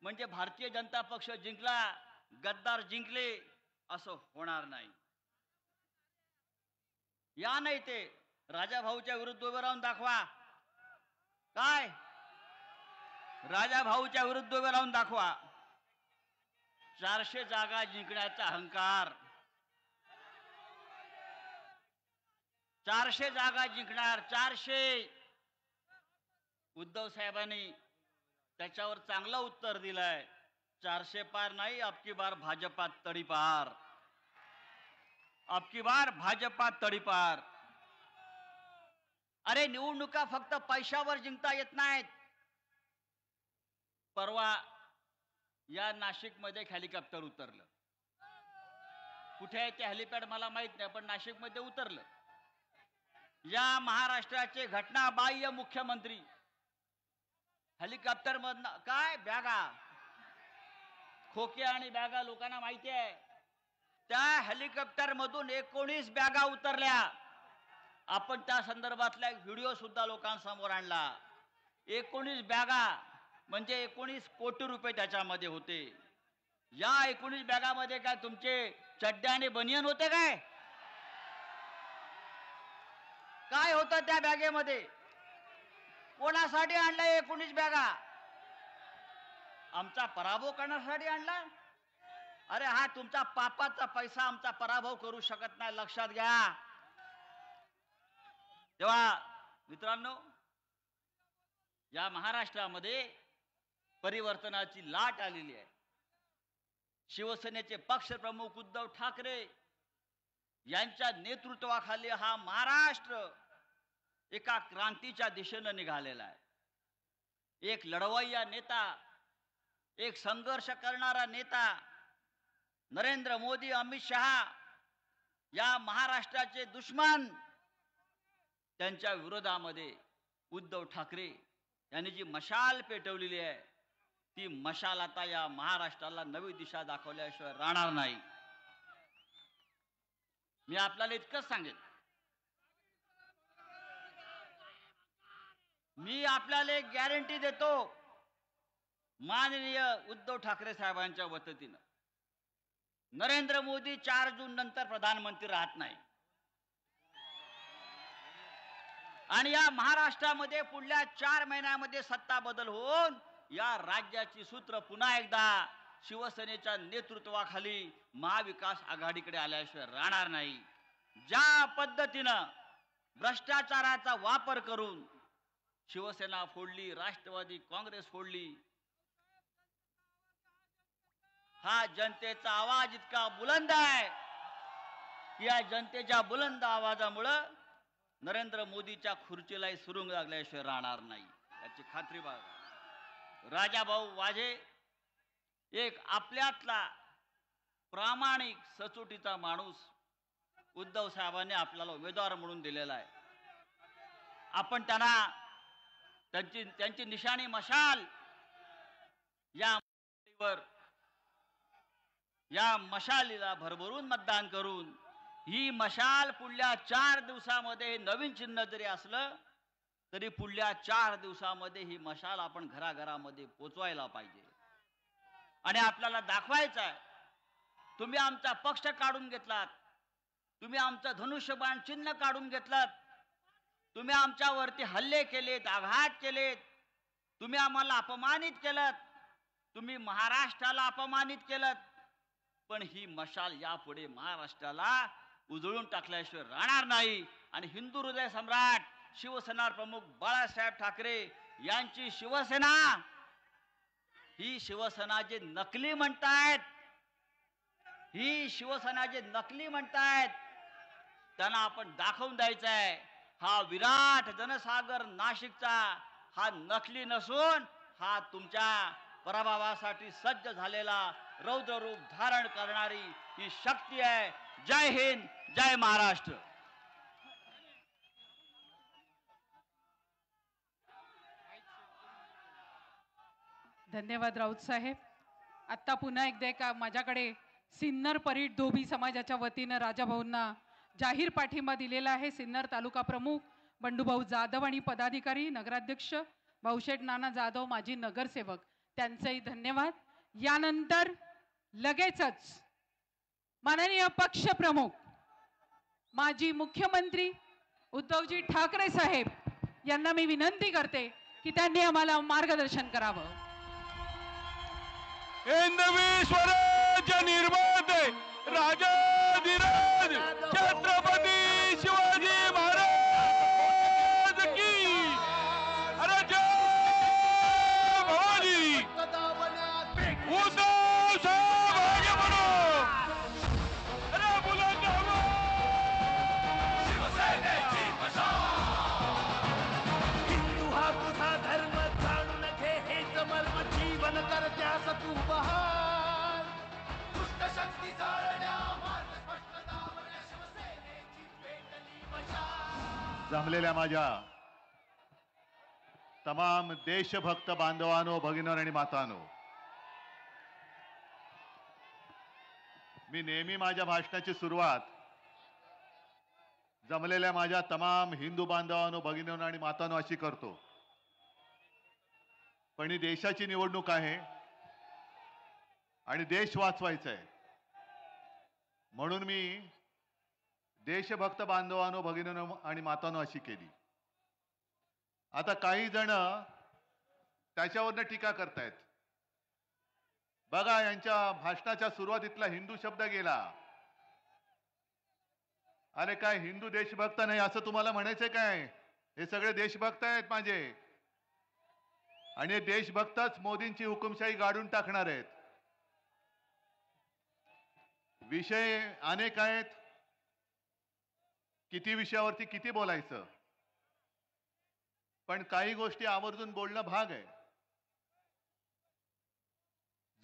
म्हणजे भारतीय जनता पक्ष जिंकला, गद्दार जिंकले असं होणार नाही. या नाही ते राजा भाऊच्या विरुद्ध उभे राहून दाखवा. काय राजा भाऊच्या विरुद्ध उभे राहून दाखवा. 400 जागा जिंकण्याचा अहंकार, 400 जागा जिंकणार, 400. उद्धव साहेबांनी त्याच्यावर चांगलं उत्तर दिलंय. 400 पार नाही, अबकी बार भाजपा तडीपार, अबकी बार भाजपा तडीपार. अरे निवडणुका फक्त पैशावर जिंकता येत नाहीत. परवा या नाशिकमध्ये हेलिकॉप्टर उतरलं. कुठे आहे ते हेलिपॅड मला माहित नाही, पण नाशिकमध्ये उतरलं. या महाराष्ट्राचे घटनाबाह्य मुख्यमंत्री हेलिकॉप्टर मधनं काय बॅगा, खोके आणि बॅगा लोकांना माहिती आहे. त्या हेलिकॉप्टर मधून 19 बॅगा उतरल्या. आपण त्या संदर्भातला एक व्हिडिओ सुद्धा लोकांसमोर आणला. 19 बॅगा म्हणजे 19 कोटी रुपये त्याच्यामध्ये होते. या 19 बॅगामध्ये काय तुमचे चड्डे आणि बनियन होते काय? काय होतं त्या बॅगेमध्ये? कोणासाठी आणलाय 19 बॅगा? आमचा पराभव करण्यासाठी आणला? अरे हा तुमचा पापाचा पैसा आमचा पराभव करू शकत नाही, लक्षात घ्या. तेव्हा मित्रांनो, या महाराष्ट्रामध्ये परिवर्तनाची लाट आलेली आहे. शिवसेनेचे पक्षप्रमुख उद्धव ठाकरे यांच्या नेतृत्वाखाली हा महाराष्ट्र एका क्रांतीच्या दिशेने निघालेला आहे. एक लढवय्या नेता, एक संघर्ष करणारा नेता नरेंद्र मोदी, अमित शहा या महाराष्ट्राचे दुश्मन, त्यांच्या विरोधामध्ये उद्धव ठाकरे यांनी जी मशाल पेटवलेली आहे ती मशाल आता या महाराष्ट्राला नवी दिशा दाखवल्याशिवाय राहणार नाही. मी आपल्याला इतकंच सांगेन, मी आपल्याला एक गॅरंटी देतो माननीय उद्धव ठाकरे साहेबांच्या वतीनं, नरेंद्र मोदी 4 जून नंतर प्रधानमंत्री राहत नाही आणि या महाराष्ट्रामध्ये पुढल्या 4 महिन्यामध्ये सत्ता बदल होऊन या राज्याची सूत्र पुन्हा एकदा शिवसेनेच्या नेतृत्वाखाली महाविकास आघाडीकडे आल्याशिवाय राहणार नाही. ज्या पद्धतीनं भ्रष्टाचाराचा वापर करून शिवसेना फोडली, राष्ट्रवादी काँग्रेस फोडली, हा जनतेचा आवाज इतका बुलंद आहे की या जनतेच्या बुलंद आवाजामुळं नरेंद्र मोदीच्या खुर्चीलाही सुरुंग लागल्याशिवाय राहणार नाही. याची खात्री बाळगा. राजाभाऊ वाजे एक आपल्यातला प्रामाणिक सचोटीचा माणूस उद्धव साहेबांनी आपल्याला उमेदवार म्हणून दिलेला आहे. आपण त्यांना त्यांची निशाणी मशाल या मशालीला भरभरून मतदान करून ही मशाल पुढल्या 4 दिवसामध्ये नवीन चिन्ह जरी असलं तरी पुढल्या 4 दिवसामध्ये ही मशाल आपण घराघरामध्ये पोचवायला पाहिजे. आणि आपल्याला दाखवायचं आहे, तुम्ही आमचा पक्ष काढून घेतलात, तुम्ही आमचं धनुष्यबाण चिन्ह काढून घेतलात, तुम्ही आमच्यावरती हल्ले केलेत, आघात केलेत, तुम्ही आम्हाला अपमानित केलं, तुम्ही महाराष्ट्राला अपमानित केलं, पण ही मशाल यापुढे महाराष्ट्राला उजळून टाकल्याशिवाय राहणार नाही. आणि हिंदू हृदय सम्राट शिवसेना प्रमुख बाळासाहेब ठाकरे यांची शिवसेना ही शिवसेना जे नकली म्हणतायत, ही शिवसेना जे नकली म्हणतायत त्यांना आपण दाखवून द्यायचं आहे, हा विराट जनसागर नाशिकचा हा नकली नसून हा तुमच्या पराभवासाठी सज्ज झालेला रौद्र रूप धारण करणारी ही शक्ती आहे. जय हिंद, जय महाराष्ट्र. धन्यवाद राऊत साहेब. आत्ता पुन्हा एकदा माझ्याकडे सिन्नर परीट धोबी समाजाच्या वतीनं राजाभाऊंना जाहीर पाठिंबा दिलेला आहे. सिन्नर तालुका प्रमुख बंडूभाऊ जाधव आणि पदाधिकारी नगराध्यक्ष भाऊशेठ नाना जाधव, माजी नगरसेवक, त्यांचेही धन्यवाद. यानंतर लगेचच माननीय पक्षप्रमुख माजी मुख्यमंत्री उद्धवजी ठाकरे साहेब यांना मी विनंती करते की त्यांनी आम्हाला मार्गदर्शन करावं. हिंदवी स्वराज्य निर्माते राजाधिराज छत्रपती शिवाजी महाराज की. अरे जय भवानी. उद्धव साहेब आगे बढ़ो. अरे बुलंद आवाज. शिवसेनेची हिंदू हा तुझा धर्म जाणून घे, हेच मर्म जीवन कर त्यास तू बहार. दुष्ट शक्ती जाळण्या मार्ग स्पष्ट दावण्या, शिवसेनेची पेटली मशाल. जमलेल्या माझ्या तमाम देशभक्त बांधवांनो, भगिनींनो आणि मातांनो, मी नेहमी माझ्या भाषणाची सुरुवात जमलेल्या माझ्या तमाम हिंदू बांधवांनो, भगिनींनो आणि मातांनो अशी करतो. पण ही देशाची निवडणूक आहे आणि देश वाचवायचा आहे, म्हणून मी देशभक्त बांधवांनो, भगिनींनो आणि मातांनो अशी केली. आता काही जण त्याच्यावरनं टीका करतायत. बघा, यांच्या भाषणाच्या सुरुवातीतला हिंदू शब्द गेला. अरे काय हिंदू देशभक्त नाही असं तुम्हाला म्हणायचंय काय? हे सगळे देशभक्त आहेत माझे, आणि हे देशभक्तच मोदींची हुकुमशाही गाडून टाकणार आहेत. विषय अनेक आहेत, किती विषयावरती किती बोलायचं, पण काही गोष्टी आवर्जून बोलणं भाग आहे.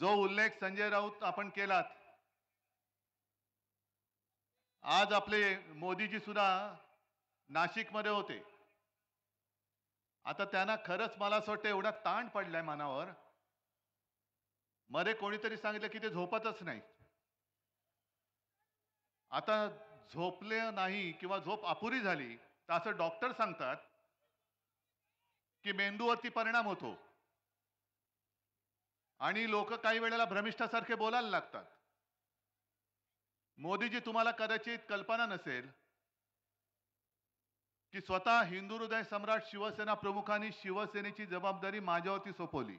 जो उल्लेख संजय राऊत आपण केलात, आज आपले मोदीजी सुद्धा नाशिकमध्ये होते. आता त्यांना खरंच मला असं वाटतं एवढा ताण पडलाय मनावर. मध्ये कोणीतरी सांगितलं की ते झोपतच नाही. आता झोपले नाही किंवा झोप अपुरी झाली तर असं डॉक्टर सांगतात की मेंदूवरती परिणाम होतो आणि लोक काही वेळेला भ्रमिष्ठासारखे बोलायला लागतात. मोदीजी, तुम्हाला कदाचित कल्पना नसेल की स्वतः हिंदू हृदय सम्राट शिवसेना प्रमुखांनी शिवसेनेची जबाबदारी माझ्यावरती सोपवली.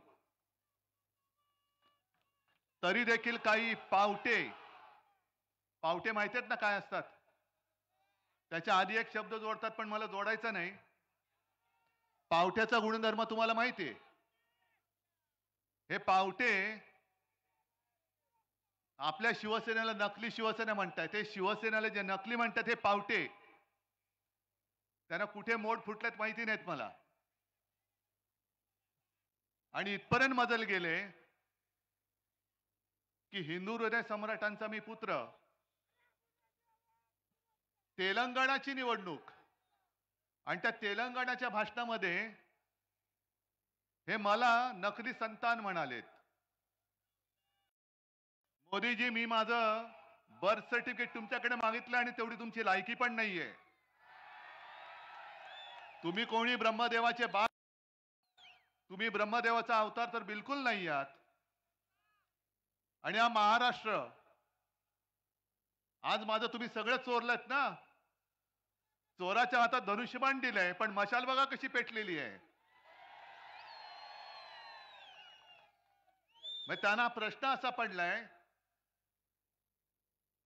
तरी देखील काही पावटे माहिती आहेत ना काय असतात? त्याच्या आधी एक शब्द जोडतात, पण मला जोडायचा नाही. पावट्याचा गुणधर्म तुम्हाला माहिती आहे. हे पावटे आपल्या शिवसेनेला नकली शिवसेना म्हणतात. ते शिवसेनेला जे नकली म्हणतात हे पावटे, त्यांना कुठे मोड फुटलेत माहिती नाहीत मला. आणि इथपर्यंत मजल गेले की हिंदू हृदय सम्राटांचा मी पुत्र, तेलंगणाची निवडणूक आणि त्या तेलंगणाच्या भाषणामध्ये हे मला नकली संतान म्हणालेत. मोदीजी, मी माझं बर्थ सर्टिफिकेट तुमच्याकडे मागितलं आणि तेवढी तुमची लायकी पण नाहीये. तुम्ही कोणी ब्रह्मदेवाचे बाळ, तुम्ही ब्रह्मदेवाचा अवतार तर बिलकुल नाही आहात. आणि हा महाराष्ट्र आज माझं तुम्ही सगळं चोरलत ना. चोराच्या हातात धनुष्यबाण दिलंय, पण मशाल बघा कशी पेटलेली आहे. मग त्यांना प्रश्न असा पडलाय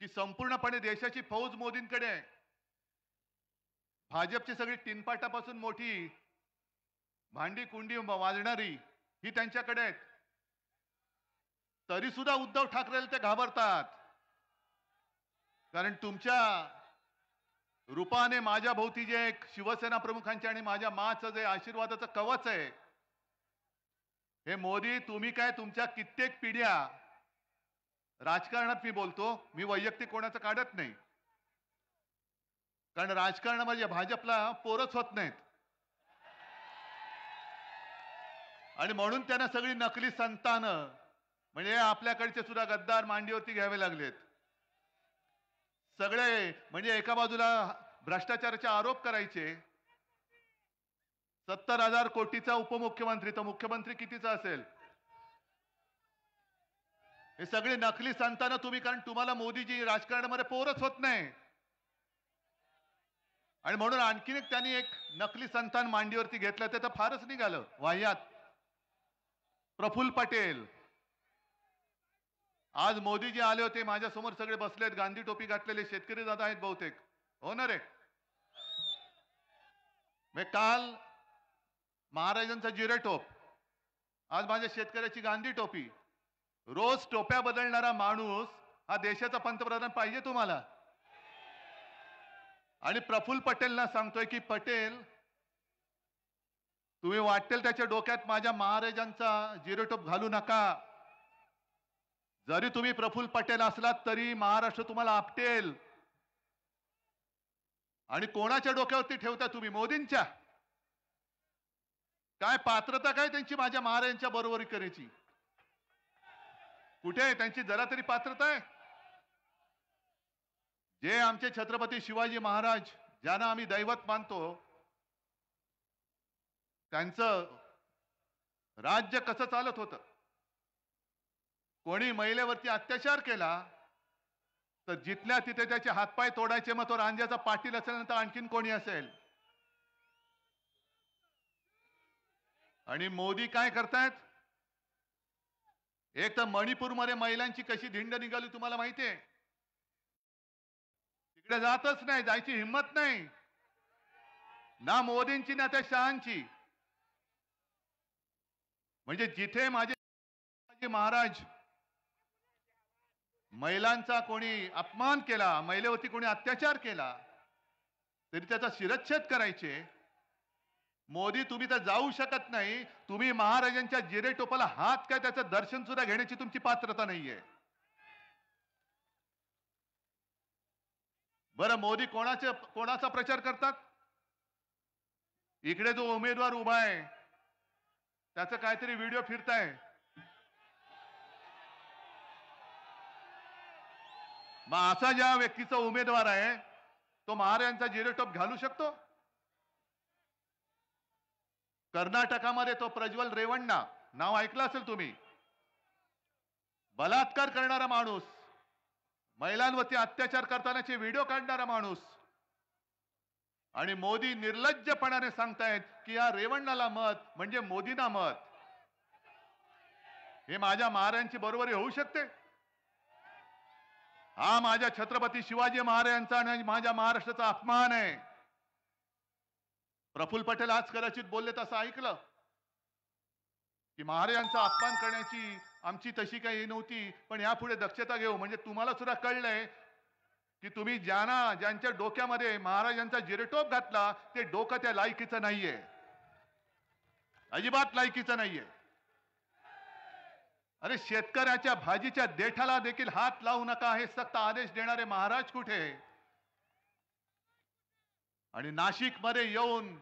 की संपूर्णपणे देशाची फौज मोदींकडे आहे. भाजपची सगळी टिनपाटापासून मोठी भांडी कुंडी वाजणारी ही त्यांच्याकडे आहेत. तरी सुद्धा उद्धव ठाकरे ते घाबरतात, कारण तुमच्या रूपाने माझ्या भोवती जे एक शिवसेना प्रमुखांचे आणि माझ्या माचं जे आशीर्वादाचं कवच आहे, हे मोदी तुम्ही काय तुमच्या कित्येक पिढ्या राजकारणात, मी बोलतो, मी वैयक्तिक कोणाचं काढत नाही, कारण राजकारणामध्ये भाजपला पोरच होत नाहीत. आणि म्हणून त्यांना सगळी नकली संतानं म्हणजे आपल्याकडचे सुद्धा गद्दार मांडीवरती घ्यावे लागलेत. सगळे म्हणजे एका बाजूला भ्रष्टाचाराचे आरोप करायचे. 70,000 कोटीचा उपमुख्यमंत्री, तर मुख्यमंत्री कितीचा असेल? हे सगळे नकली संतानं तुम्ही, कारण तुम्हाला मोदीजी राजकारणामध्ये पोरच होत नाही. आणि म्हणून आणखीन एक त्यांनी एक नकली संतान मांडीवरती घेतलं, ते तर फारच निघालं वाह्यात. प्रफुल्ल पटेल. आज मोदीजी आले होते, माझ्या समोर सगळे बसलेत, गांधी टोपी घातलेले शेतकरी दादा आहेत बहुतेक, हो ना रे? मी काल महाराजांचा जिरेटोप, आज माझ्या शेतकऱ्याची गांधी टोपी. रोज टोप्या बदलणारा माणूस हा देशाचा पंतप्रधान पाहिजे तुम्हाला? आणि प्रफुल्ल पटेलना सांगतोय की पटेल, तुम्ही वाटेल त्याच्या डोक्यात माझ्या महाराजांचा जिरेटोप घालू नका. जरी तुम्ही प्रफुल्ल पटेल असलात तरी महाराष्ट्र तुम्हाला आपटेल. आणि कोणाच्या डोक्यावरती ठेवता तुम्ही? मोदींच्या. काय पात्रता काय त्यांची माझ्या महाराजांच्या बरोबरी करायची? कुठे आहे त्यांची जरा तरी पात्रता आहे? जे आमचे छत्रपती शिवाजी महाराज, ज्यांना आम्ही दैवत मानतो, त्यांचं राज्य कसं चालत होतं? कोणी महिलेवरती अत्याचार केला तर जिथल्या तिथे त्याचे हातपाय तोडायचे. मग तो रांजाचा पाटील असेल नंतर आणखीन कोणी असेल. आणि मोदी काय करतायत? एक तर मणिपूरमध्ये महिलांची कशी धिंड निघाली तुम्हाला माहितीये? तिकडे जातच नाही, जायची हिंमत नाही ना मोदींची ना त्या शहांची. म्हणजे जिथे माझे महाराज महिलांचा कोणी अपमान केला, महिलेवरती कोणी अत्याचार केला, तरी त्याचा शिरच्छेद करायचे. मोदी, तुम्ही तर जाऊ शकत नाही. तुम्ही महाराजांच्या जिरेटोपाला हात काय त्याचं दर्शन सुद्धा घेण्याची तुमची पात्रता नाहीये. बरं, मोदी कोणाचा प्रचार करतात? इकडे जो उमेदवार उभा आहे त्याचं काहीतरी व्हिडिओ फिरताय. मग असा ज्या व्यक्तीचा उमेदवार आहे तो महाराजांचा जिरेटोप घालू शकतो? कर्नाटकामध्ये तो प्रज्वल रेवण्णा, नाव ऐकलं असेल तुम्ही, बलात्कार करणारा माणूस, महिलांवरती अत्याचार करतानाचे व्हिडिओ काढणारा माणूस. आणि मोदी निर्लज्जपणाने सांगतायत की या रेवण्णाला मत म्हणजे मोदींना मत. हे माझ्या महाराजांची बरोबरी होऊ शकते? हा माझ्या छत्रपती शिवाजी महाराजांचा आणि माझ्या महाराष्ट्राचा अपमान आहे. प्रफुल्ल पटेल आज कदाचित बोलले तसं ऐकलं की महाराजांचा अपमान करण्याची आमची तशी काही नव्हती, पण यापुढे दक्षता घेऊ. म्हणजे तुम्हाला सुद्धा कळलंय की तुम्ही ज्यांच्या डोक्यामध्ये महाराजांचा जिरेटोप घातला ते डोकं त्या लायकीचं नाहीये, अजिबात लायकीचं नाहीये. अरे शेतकऱ्याच्या भाजीच्या देठाला देखील हात लावू नका हे सक्त आदेश देणारे महाराज कुठे? आणि नाशिक मध्ये येऊन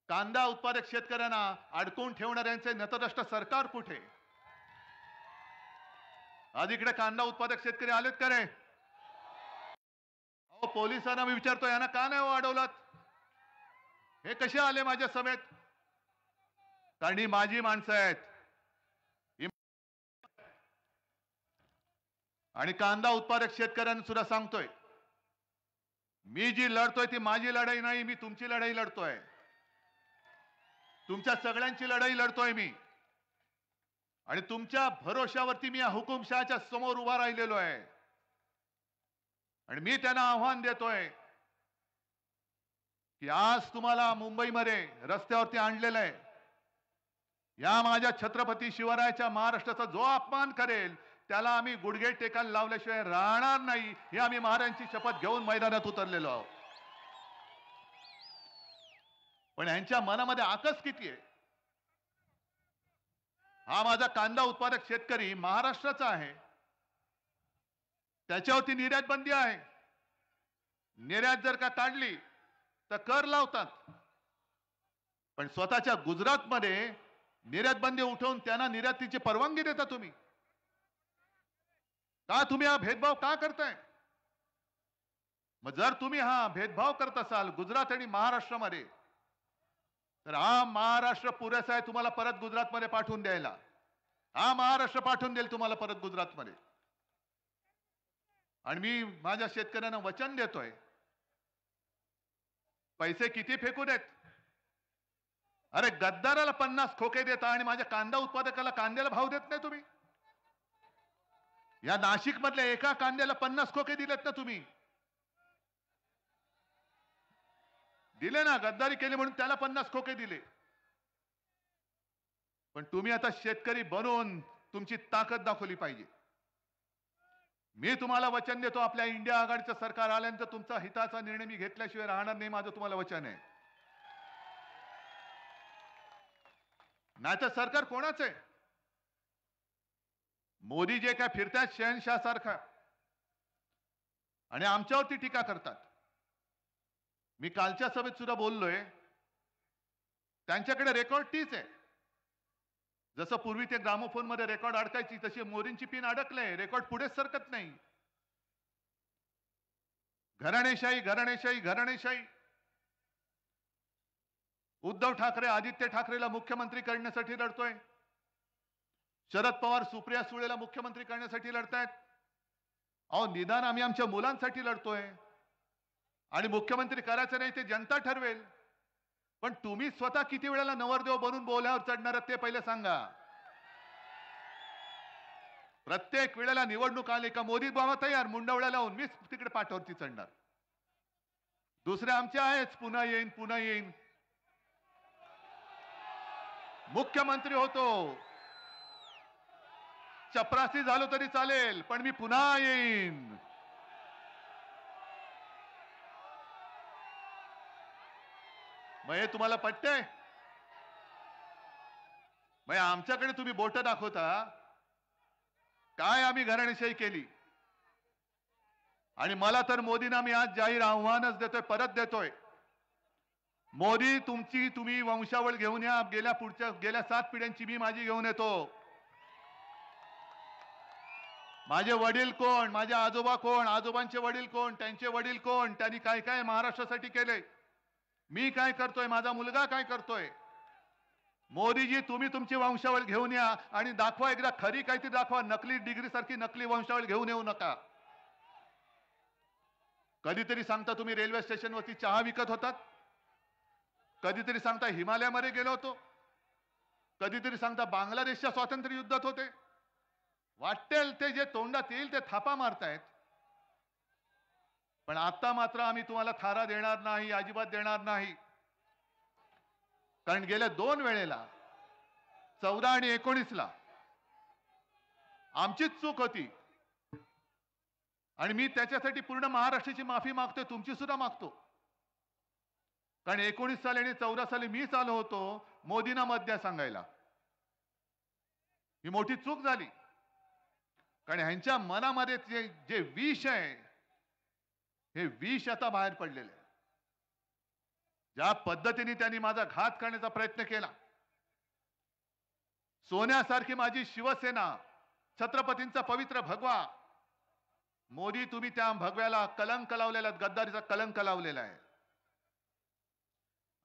कांदा उत्पादक शेतकऱ्यांना अडकून ठेवणाऱ्यांचे नतद्रष्ट सरकार कुठे? आज इकडे कांदा उत्पादक शेतकरी आलेत का रे? अहो पोलिसांना मी विचारतो, यांना का नाही अडवलं? हे कसे आले माझ्या सभेत? कारण ही माझी माणसं आहेत. आणि कांदा उत्पादक शेतकऱ्यांना सुद्धा सांगतोय, मी जी लढतोय ती माझी लढाई नाही, मी तुमची लढाई लढतोय. तुमच्या सगळ्यांची लढाई लढतोय मी. आणि तुमच्या भरोशावरती मी या हुकुमशहाच्या समोर उभा राहिलेलो आहे. आणि मी त्यांना आव्हान देतोय की आज तुम्हाला मुंबईमध्ये रस्त्यावरती आणलेलं आहे. या माझ्या छत्रपती शिवरायाच्या महाराष्ट्राचा जो अपमान करेल त्याला आम्ही गुडघे टेकायला लावल्याशिवाय राहणार नाही, हे आम्ही महाराजांची शपथ घेऊन मैदानात उतरलेलो आहोत. पण यांच्या मनामध्ये आकस किती आहे? हा माझा कांदा उत्पादक शेतकरी महाराष्ट्राचा आहे, त्याच्यावरती निर्यात बंदी आहे. निर्यात जर का काढली तर कर लावतात, पण स्वतःच्या गुजरातमध्ये निर्यात बंदी उठवून त्यांना निर्यातीची परवानगी देता तुम्ही. का तुम्ही हा भेदभाव का करताय? मग जर तुम्ही हा भेदभाव करत असाल गुजरात आणि महाराष्ट्रामध्ये, तर हा महाराष्ट्र पुरेसा आहे तुम्हाला परत गुजरातमध्ये पाठवून द्यायला. हा महाराष्ट्र पाठवून देईल तुम्हाला परत गुजरातमध्ये. आणि मी माझ्या शेतकऱ्यांना वचन देतोय, पैसे किती फेकू देत. अरे गद्दाराला 50 खोके देता आणि माझ्या कांदा उत्पादकाला कांद्याला भाव देत नाही तुम्ही. या नाशिक मधल्या एका कांद्याला 50 खोके दिलेत ना तुम्ही. दिले ना, गद्दारी केली म्हणून त्याला 50 खोके दिले. पण तुम्ही आता शेतकरी बनवून तुमची ताकद दाखवली पाहिजे. मी तुम्हाला वचन देतो, आपल्या इंडिया आघाडीचं सरकार आल्यानंतर तुमचा हिताचा निर्णय मी घेतल्याशिवाय राहणार नाही, माझं तुम्हाला वचन आहे. नाहीतर सरकार कोणाचं आहे? मोदी जे काय फिरतात शहनशाह सारखा आणि आमच्यावरती टीका करतात. मी कालच्या सभेत सुद्धा बोललोय, त्यांच्याकडे रेकॉर्ड तीच आहे. जसं पूर्वी ते ग्रामोफोन मध्ये रेकॉर्ड अडकायची, तशी मोदींची पिन अडकले, रेकॉर्ड पुढेच सरकत नाही. घराणेशाही घराणेशाही घराणेशाही. उद्धव ठाकरे आदित्य ठाकरेला मुख्यमंत्री करण्यासाठी लढतोय. शरद पवार सुप्रिया सुळेला मुख्यमंत्री करण्यासाठी लढतायत. अहो निदान आम्ही आमच्या मुलांसाठी लढतोय. आणि मुख्यमंत्री करायचं नाही ते जनता ठरवेल. पण तुम्ही स्वतः किती वेळेला नवरदेव बनून बोल्यावर चढणार ते पहिले सांगा. प्रत्येक वेळेला निवडणूक आली का मोदी बाबा तयार, मुंडवळ्या लावून मीच तिकडे पाठावरती चढणार. दुसरे आमचे आहेच, पुन्हा येईन पुन्हा येईन. मुख्यमंत्री होतो, चपरासी झालो तरी चालेल, पण मी पुन्हा येईन. मग हे तुम्हाला पटतंय? मग आमच्याकडे तुम्ही बोट दाखवता काय आम्ही घराणेशाही केली. आणि मला तर मोदींना मी आज जाहीर आव्हानच देतोय, परत देतोय. मोदी तुम्ही वंशावळ घेऊन या. गेल्या 7 पिढ्यांची मी माझी घेऊन येतो. माझे वडील कोण, माझे आजोबा कोण, आजोबांचे वडील कोण, त्यांचे वडील कोण, त्यांनी काय काय महाराष्ट्रासाठी केले, मी काय करतोय, माझा मुलगा काय करतोय. मोदीजी तुम्ही तुमची वंशावळ घेऊन या आणि दाखवा, एकदा खरी काहीतरी दाखवा. नकली डिग्री सारखी नकली वंशावळ घेऊन येऊ नका. कधीतरी सांगता तुम्ही रेल्वे स्टेशनवरती चहा विकत होतात, कधीतरी सांगता हिमालयामध्ये गेलो होतो, कधीतरी सांगता बांगलादेशच्या स्वातंत्र्य युद्धात होते. वाटेल ते जे तोंडात येईल ते थापा मारतायत. पण आता मात्र आम्ही तुम्हाला थारा देणार नाही, अजिबात देणार नाही. कारण गेल्या 2 वेळेला 14 आणि 19ला आमचीच चूक होती. आणि मी त्याच्यासाठी पूर्ण महाराष्ट्राची माफी मागतोय, तुमची सुद्धा मागतो. कारण 19 साली आणि 14 साली मीच आलो होतो मोदींना मत द्या सांगायला. ही मोठी चूक झाली. कारण ह्यांच्या मनामध्ये जे विष आहे, हे विष आता बाहेर पडलेलं आहे. ज्या पद्धतीने त्यांनी माझा घात करण्याचा प्रयत्न केला, सोन्यासारखी माझी शिवसेना, छत्रपतींचा पवित्र भगवा, मोदी तुम्ही त्या भगव्याला कलंक लावलेला, गद्दारीचा कलंक लावलेला आहे.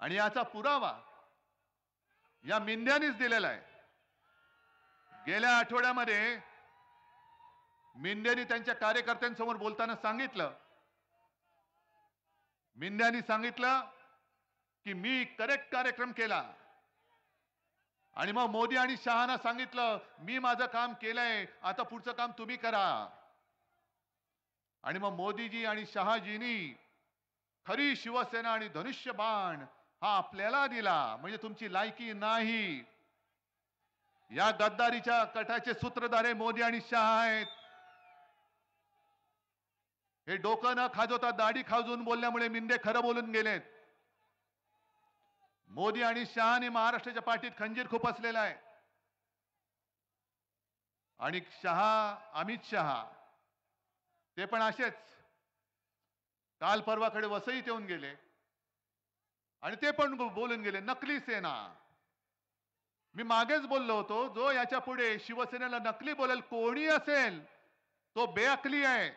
आणि याचा पुरावा या मिंद्यांनीच दिलेला आहे. गेल्या आठवड्यामध्ये मिंद्यांनी त्यांच्या कार्यकर्त्यांसमोर बोलताना सांगितलं, मिंद्यांनी सांगितलं की मी करेक्ट कार्यक्रम केला. आणि मग मोदी आणि शहाना सांगितलं मी माझं काम केलंय, आता पुढचं काम तुम्ही करा. आणि मग मोदीजी आणि शहाजींनी खरी शिवसेना आणि धनुष्यबाण हा आपल्याला दिला. म्हणजे तुमची लायकी नाही. या गद्दारीच्या कटाचे सूत्रधारे मोदी आणि शहा आहेत. हे डोकं न खाजवता दाढी खाजवून बोलल्यामुळे मिंदे खरं बोलून गेलेत. मोदी आणि शहाने महाराष्ट्राच्या पाठीत खंजीर खुपसलेला आहे. आणि अमित शहा ते पण असेच काल परवाकडे वसईत येऊन गेले आणि ते पण बोलून गेले नकली सेना. मी मागेच बोललो होतो, जो याच्या पुढे शिवसेनेला नकली बोलेल कोणी असेल तो बेअकली आहे.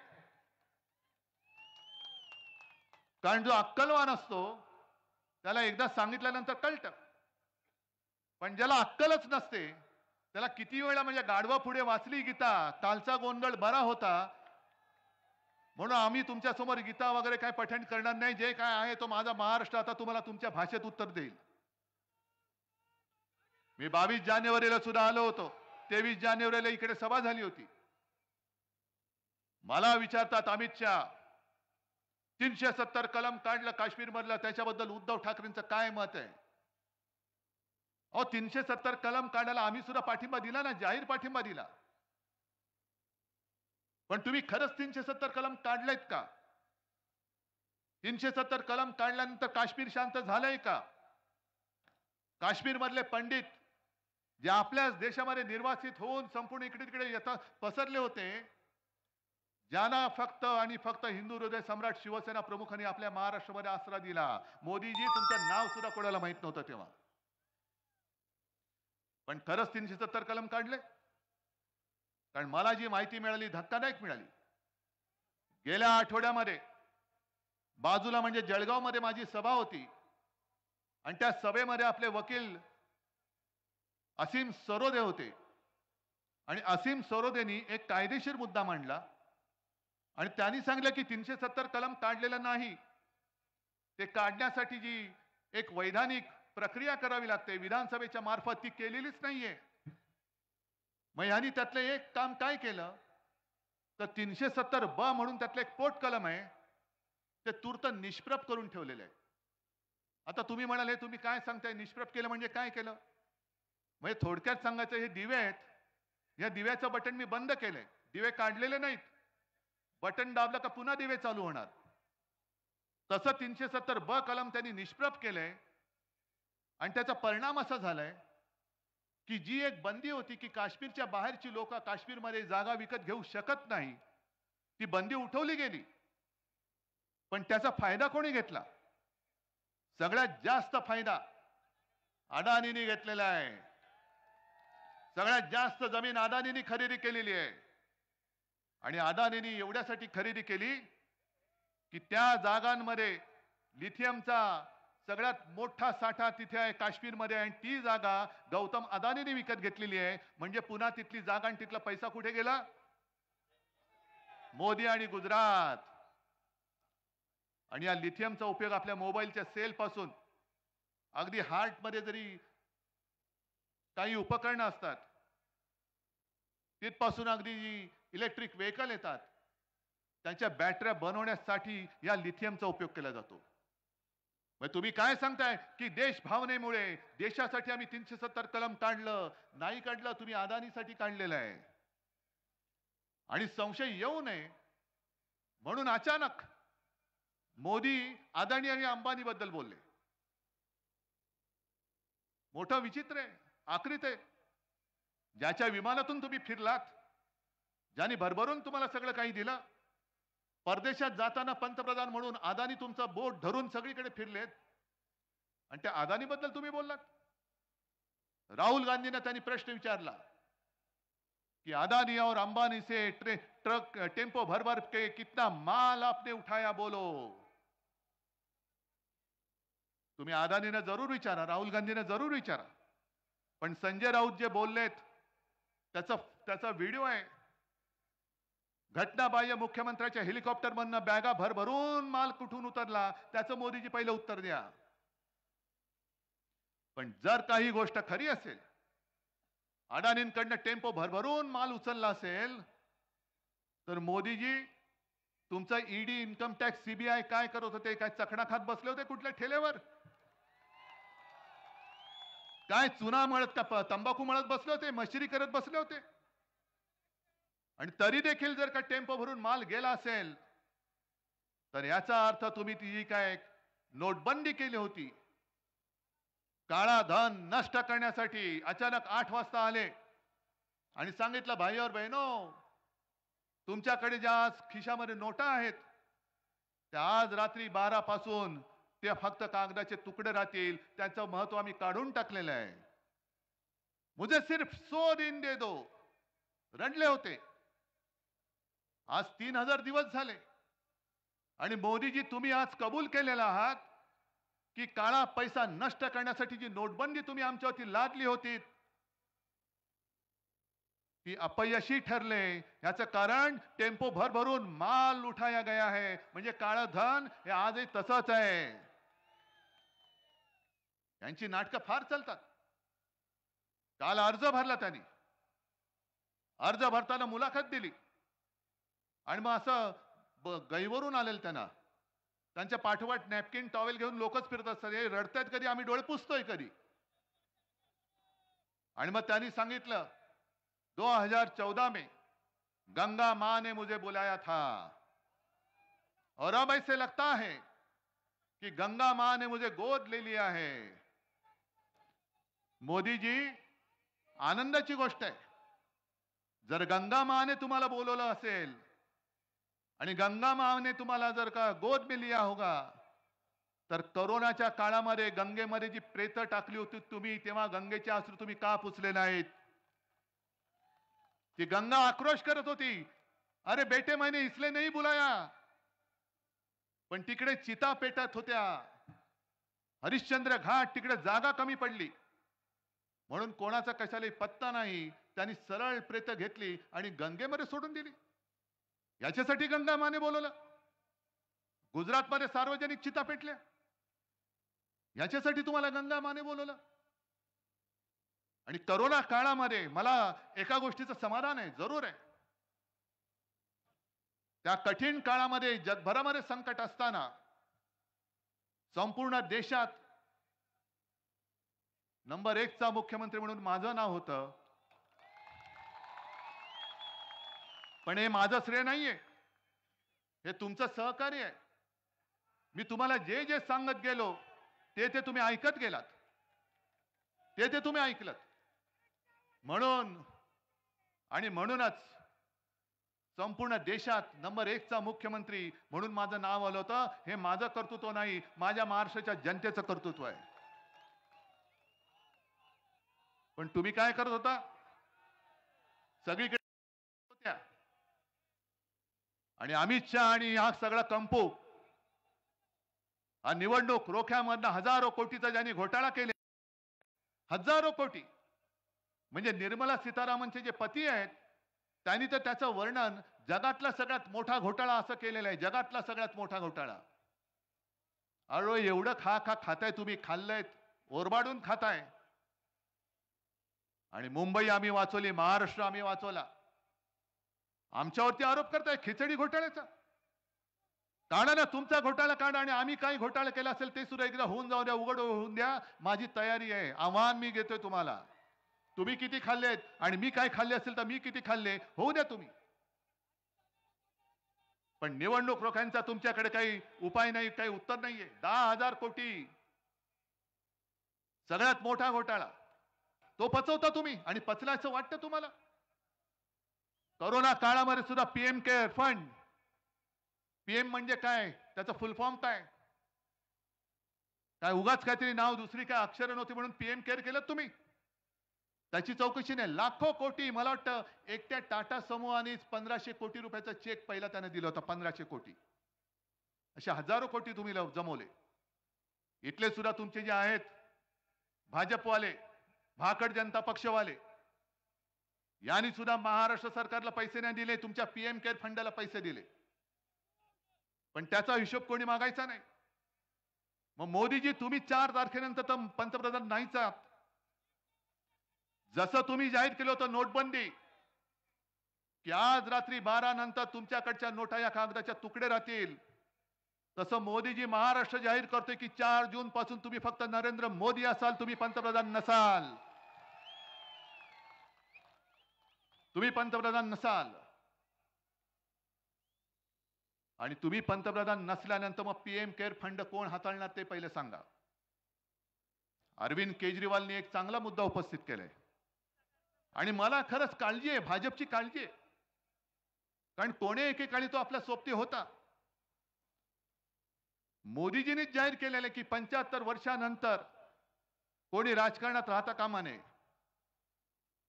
कारण जो अक्कलवान असतो त्याला एकदा सांगितल्यानंतर कळतं. पण ज्याला अक्कलच नसते त्याला किती वेळा, म्हणजे गाढवा पुढे वाचली गीता, कालचा गोंधळ बरा होता, म्हणून आम्ही तुमच्या समोर गीता वगैरे काय पठण करणार नाही. जे काय आहे तो माझा महाराष्ट्र आता तुम्हाला तुमच्या भाषेत उत्तर देईल. मी 22 जानेवारीला सुद्धा आलो होतो. 23 जानेवारीला इकडे सभा झाली होती. मला विचारतात अमित शहा 370 कलम काढलं काश्मीर मधलं, त्याच्याबद्दल उद्धव ठाकरेंचं काय मत आहे? अहो 370 कलम काढायला आम्ही सुद्धा पाठिंबा दिला ना, जाहीर पाठिंबा दिला. पण तुम्ही खरंच 370 कलम काढलेत का? 370 कलम काढल्यानंतर काश्मीर शांत झालंय का? काश्मीर मधले पंडित जे आपल्याच देशामध्ये निर्वासित होऊन संपूर्ण इकडे तिकडे पसरले होते, ज्यांना फक्त आणि फक्त हिंदू हृदय सम्राट शिवसेना प्रमुखांनी आपल्या महाराष्ट्रामध्ये आसरा दिला. मोदीजी तुमचं नाव सुद्धा कोणाला माहित नव्हतं तेव्हा. पण खरंच 370 कलम काढले? कारण मला जी माहिती मिळाली धक्कादायक मिळाली. गेल्या आठवड्यामध्ये बाजूला म्हणजे जळगाव मध्ये माझी सभा होती आणि त्या सभेमध्ये आपले वकील असीम सरोदे होते. आणि असीम सरोदेनी एक कायदेशीर मुद्दा मांडला आणि त्यांनी सांगितलं की 370 कलम काढलेलं नाही, ते काढण्यासाठी जी एक वैधानिक प्रक्रिया करावी लागते विधानसभेच्या मार्फत ती केलेलीच नाहीये. मग यांनी त्यातलं एक काम काय केलं तर 370 म्हणून त्यातलं एक पोट कलम आहे ते तूर्त निष्प्रभ करून ठेवलेलं आहे. आता तुम्ही म्हणाले तुम्ही काय सांगताय निष्प्रभ केलं म्हणजे काय केलं? म्हणजे थोडक्यात सांगायचं, हे दिवे आहेत, या दिव्याचं बटन मी बंद केलंय, दिवे काढलेले नाहीत. बटन दाबलं का पुन्हा दिवे चालू होणार. तसं 370 कलम त्यांनी निष्प्रभ केलंय आणि त्याचा परिणाम असा झालाय की जी एक बंदी होती की काश्मीरच्या बाहेरची लोक काश्मीरमध्ये जागा विकत घेऊ शकत नाही, ती बंदी उठवली गेली. पण त्याचा फायदा कोणी घेतला? सगळ्यात जास्त फायदा अदानींनी घेतलेला आहे. सगळ्यात जास्त जमीन अदानींनी खरेदी केलेली आहे. आणि अदानींनी एवढ्यासाठी खरेदी केली की त्या जागांमध्ये लिथियमचा सगळ्यात मोठा साठा तिथे आहे काश्मीरमध्ये, आणि ती जागा गौतम अदानींनी विकत घेतलेली आहे. म्हणजे पुन्हा तिथली जागा आणि तिथला पैसा कुठे गेला? मोदी आणि गुजरात. आणि या लिथियमचा उपयोग आपल्या मोबाईलच्या सेल पासून अगदी हार्ट मध्ये जरी काही उपकरणं असतात तिथपासून अगदी इलेक्ट्रिक व्हेकल येतात त्यांच्या बॅटऱ्या बनवण्यासाठी या लिथियमचा उपयोग केला जातो. मग तुम्ही काय सांगताय की देश भावनेमुळे देशासाठी आम्ही 370 कलम काढलं? नाही काढलं, तुम्ही अदानीसाठी काढलेलं आहे. आणि संशय येऊ नये म्हणून अचानक मोदी अदानी आणि अंबानी बद्दल बोलले. मोठं विचित्र आहे, आकृत आहे. ज्याच्या विमानातून तुम्ही फिरलात, ज्याने भरभरून तुम्हाला सगळं काही दिलं, परदेशात जाताना पंतप्रधान म्हणून अदानी तुमचं बोट धरून सगळीकडे फिरलेत, आणि त्या अदानीबद्दल तुम्ही बोललात. राहुल गांधींना त्यांनी प्रश्न विचारला कि अदानी और अंबानी से ट्रक टेम्पो भर भर के कितना माल आपने उठाया, बोलो. तुम्ही अदानींना जरूर विचारा, राहुल गांधींना जरूर विचारा, पण संजय राऊत जे बोललेत त्याचा व्हिडिओ आहे. घटनाबाह्य मुख्यमंत्र्याच्या हेलिकॉप्टरमधनं बॅगा भरभरून माल कुठून उतरला, त्याचं मोदीजी पहिलं उत्तर द्या. पण जर काही गोष्ट खरी असेल, अडाणींकडनं टेम्पो भरभरून माल उचलला असेल, तर मोदीजी तुमचा ईडी, इन्कम टॅक्स, सीबीआय काय करत होते? काय चखणा खात बसले होते कुठल्या ठेल्यावर? काय चुना मळत का तंबाखू मळत बसले होते? मशिरी करत बसले होते? आणि तरी देखील जर का टेम्पो भरून माल गेला असेल, तर याचा अर्थ तुम्ही ती काय नोटबंदी केली होती, काळा धन नष्ट करण्यासाठी अचानक 8 वाजता आले आणि सांगितलं, भाई और बहनो, तुमच्याकडे ज्या आज खिशामध्ये नोटा आहेत, त्या आज रात्री 12 पासून ते फक्त कागदाचे तुकडे राहतील, त्याचं महत्व आम्ही काढून टाकलेलं आहे. मुझे सिर्फ 100 दिन दे दो. रडले होते. आज 3000 दिवस झाले आणि मोदीजी तुम्ही आज कबूल केलेला आहात की काळा पैसा नष्ट करण्यासाठी जी नोटबंदी तुम्ही आमच्यावरती लादली होती, ती अपयशी ठरले. याचं कारण टेम्पो भरभरून माल उठाया गया है. म्हणजे काळं धन हे आजही तसंच आहे. यांची नाटकं फार चालतात. काल अर्ज भरला त्यांनी, अर्ज भरताना मुलाखत दिली आणि मग असं गैवरून आलेलं त्यांना. त्यांच्या पाठोपाठ नॅपकिन टॉवेल घेऊन लोकच फिरत असतात, हे रडतायत कधी, आम्ही डोळे पुसतोय कधी. आणि मग त्यांनी सांगितलं, 2014 में गंगा मां ने मुझे बुलाया था और अब ऐसे लगता है कि गंगा मां ने मुझे गोद ले लिया है. मोदीजी, आनंदाची गोष्ट आहे. जर गंगा माने तुम्हाला बोलवलं असेल आणि गंगा माने तुम्हाला जर का गोद में लिया होगा, तर कोरोनाच्या काळामध्ये गंगेमध्ये जी प्रेत टाकली होती तुम्ही, तेव्हा गंगेचे अश्रू तुम्ही का पुसले नाहीत? ती गंगा आक्रोश करत होती, अरे बेटे मैंने इसलिए नहीं बुलाया. पण तिकडे चिता पेटत होत्या. हरिश्चंद्र घाट तिकडे जागा कमी पडली म्हणून कोणाचा कशालाही पत्ता नाही. त्यांनी सरळ प्रेत घेतली आणि गंगेमध्ये सोडून दिली. याच्यासाठी गंगा माने बोलवलं. गुजरातमध्ये सार्वजनिक चिता पेटल्या, याच्यासाठी तुम्हाला गंगा माने बोलवलं. आणि करोना काळामध्ये मला एका गोष्टीचं समाधान आहे, जरूर आहे. त्या कठीण काळामध्ये जगभरामध्ये संकट असताना संपूर्ण देशात नंबर 1 चा मुख्यमंत्री म्हणून माझं नाव होतं. पण हे माझं श्रेय नाहीये, हे तुमचं सहकार्य आहे. मी तुम्हाला जे जे सांगत गेलो ते ते तुम्ही ऐकत गेलात, ते तुम्ही ऐकलत. म्हणून आणि म्हणूनच संपूर्ण देशात नंबर 1 चा मुख्यमंत्री म्हणून माझं नाव आलं होतं. हे माझं कर्तृत्व नाही, माझ्या महाराष्ट्राच्या जनतेचं कर्तृत्व आहे. पण तुम्ही काय करत होता? सगळीकडे होत्या आणि अमित शहा आणि हा सगळा कंपो, हा निवडणूक रोख्यामधनं हजारो कोटीचा ज्यांनी घोटाळा केले, हजारो कोटी. म्हणजे निर्मला सीतारामनचे जे पती आहेत त्यांनी तर त्याचं वर्णन जगातला सगळ्यात मोठा घोटाळा असं केलेलं आहे, जगातला सगळ्यात मोठा घोटाळा. अरे एवढं खाताय तुम्ही, खाल्लंय, ओरबाडून खाताय. आणि मुंबई आम्ही वाचवली, महाराष्ट्र आम्ही वाचवला. आमच्यावरती आरोप करताय खिचडी घोटाळ्याचा. काढा ना तुमचा घोटाळा काढा, आणि आम्ही काही घोटाळा केला असेल ते सुद्धा एकदा होऊन जाऊ द्या, उघड होऊन द्या. माझी तयारी आहे, आव्हान मी घेतोय तुम्हाला. तुम्ही किती खाल्लेत आणि मी काय खाल्ले असेल तर मी किती खाल्ले, होऊ द्या तुम्ही. पण निवडणूक रोख्यांचा तुमच्याकडे काही उपाय नाही, काही उत्तर नाहीये. 10,000 कोटी सगळ्यात मोठा घोटाळा. तो पचवता तुम्ही आणि पचलायचं वाटतं तुम्हाला. कोरोना काळामध्ये सुद्धा पीएम केअर फंड, पीएम म्हणजे काय, त्याचा फुल फॉर्म काय, काय उगाच काहीतरी नाव दुसरी काय अक्षरं नव्हती म्हणून पीएम केअर केलं तुम्ही. त्याची चौकशी नाही. लाखो कोटी, मला वाटतं एकट्या टाटा समूहानेच 1500 कोटी रुपयाचा चेक पहिला त्याने दिला होता. 1500 कोटी, असे हजारो कोटी तुम्ही जमवले. इथले सुद्धा तुमचे जे आहेत भाजपवाले, भाकड जनता पक्षवाले, यांनी सुद्धा महाराष्ट्र सरकारला पैसे नाही दिले, तुमच्या पीएम केअर फंडाला पैसे दिले, पण त्याचा हिशोब कोणी मागायचा नाही. मग मोदीजी तुम्ही 4 तारखेनंतर तर पंतप्रधान नाहीच आहात. जसं तुम्ही जाहीर केलं होतं नोटबंदी, की आज रात्री 12 नंतर तुमच्याकडच्या नोटा या कागदाच्या तुकडे राहतील, तसं मोदीजी महाराष्ट्र जाहीर करतोय की 4 जून पासून तुम्ही फक्त नरेंद्र मोदी असाल, तुम्ही पंतप्रधान नसाल. तुम्ही पंतप्रधान नसाल. आणि तुम्ही पंतप्रधान नसल्यानंतर मग पीएम केअर फंड कोण हाताळणार ते पहिले सांगा. अरविंद केजरीवालने एक चांगला मुद्दा उपस्थित केलाय आणि मला खरंच काळजी आहे, भाजपची काळजी आहे. कारण कोणे एकेकाळी तो आपल्या सोबती होता. मोदीजींनीच जाहीर केलेलं की 75 वर्षानंतर कोणी राजकारणात राहता कामा नये.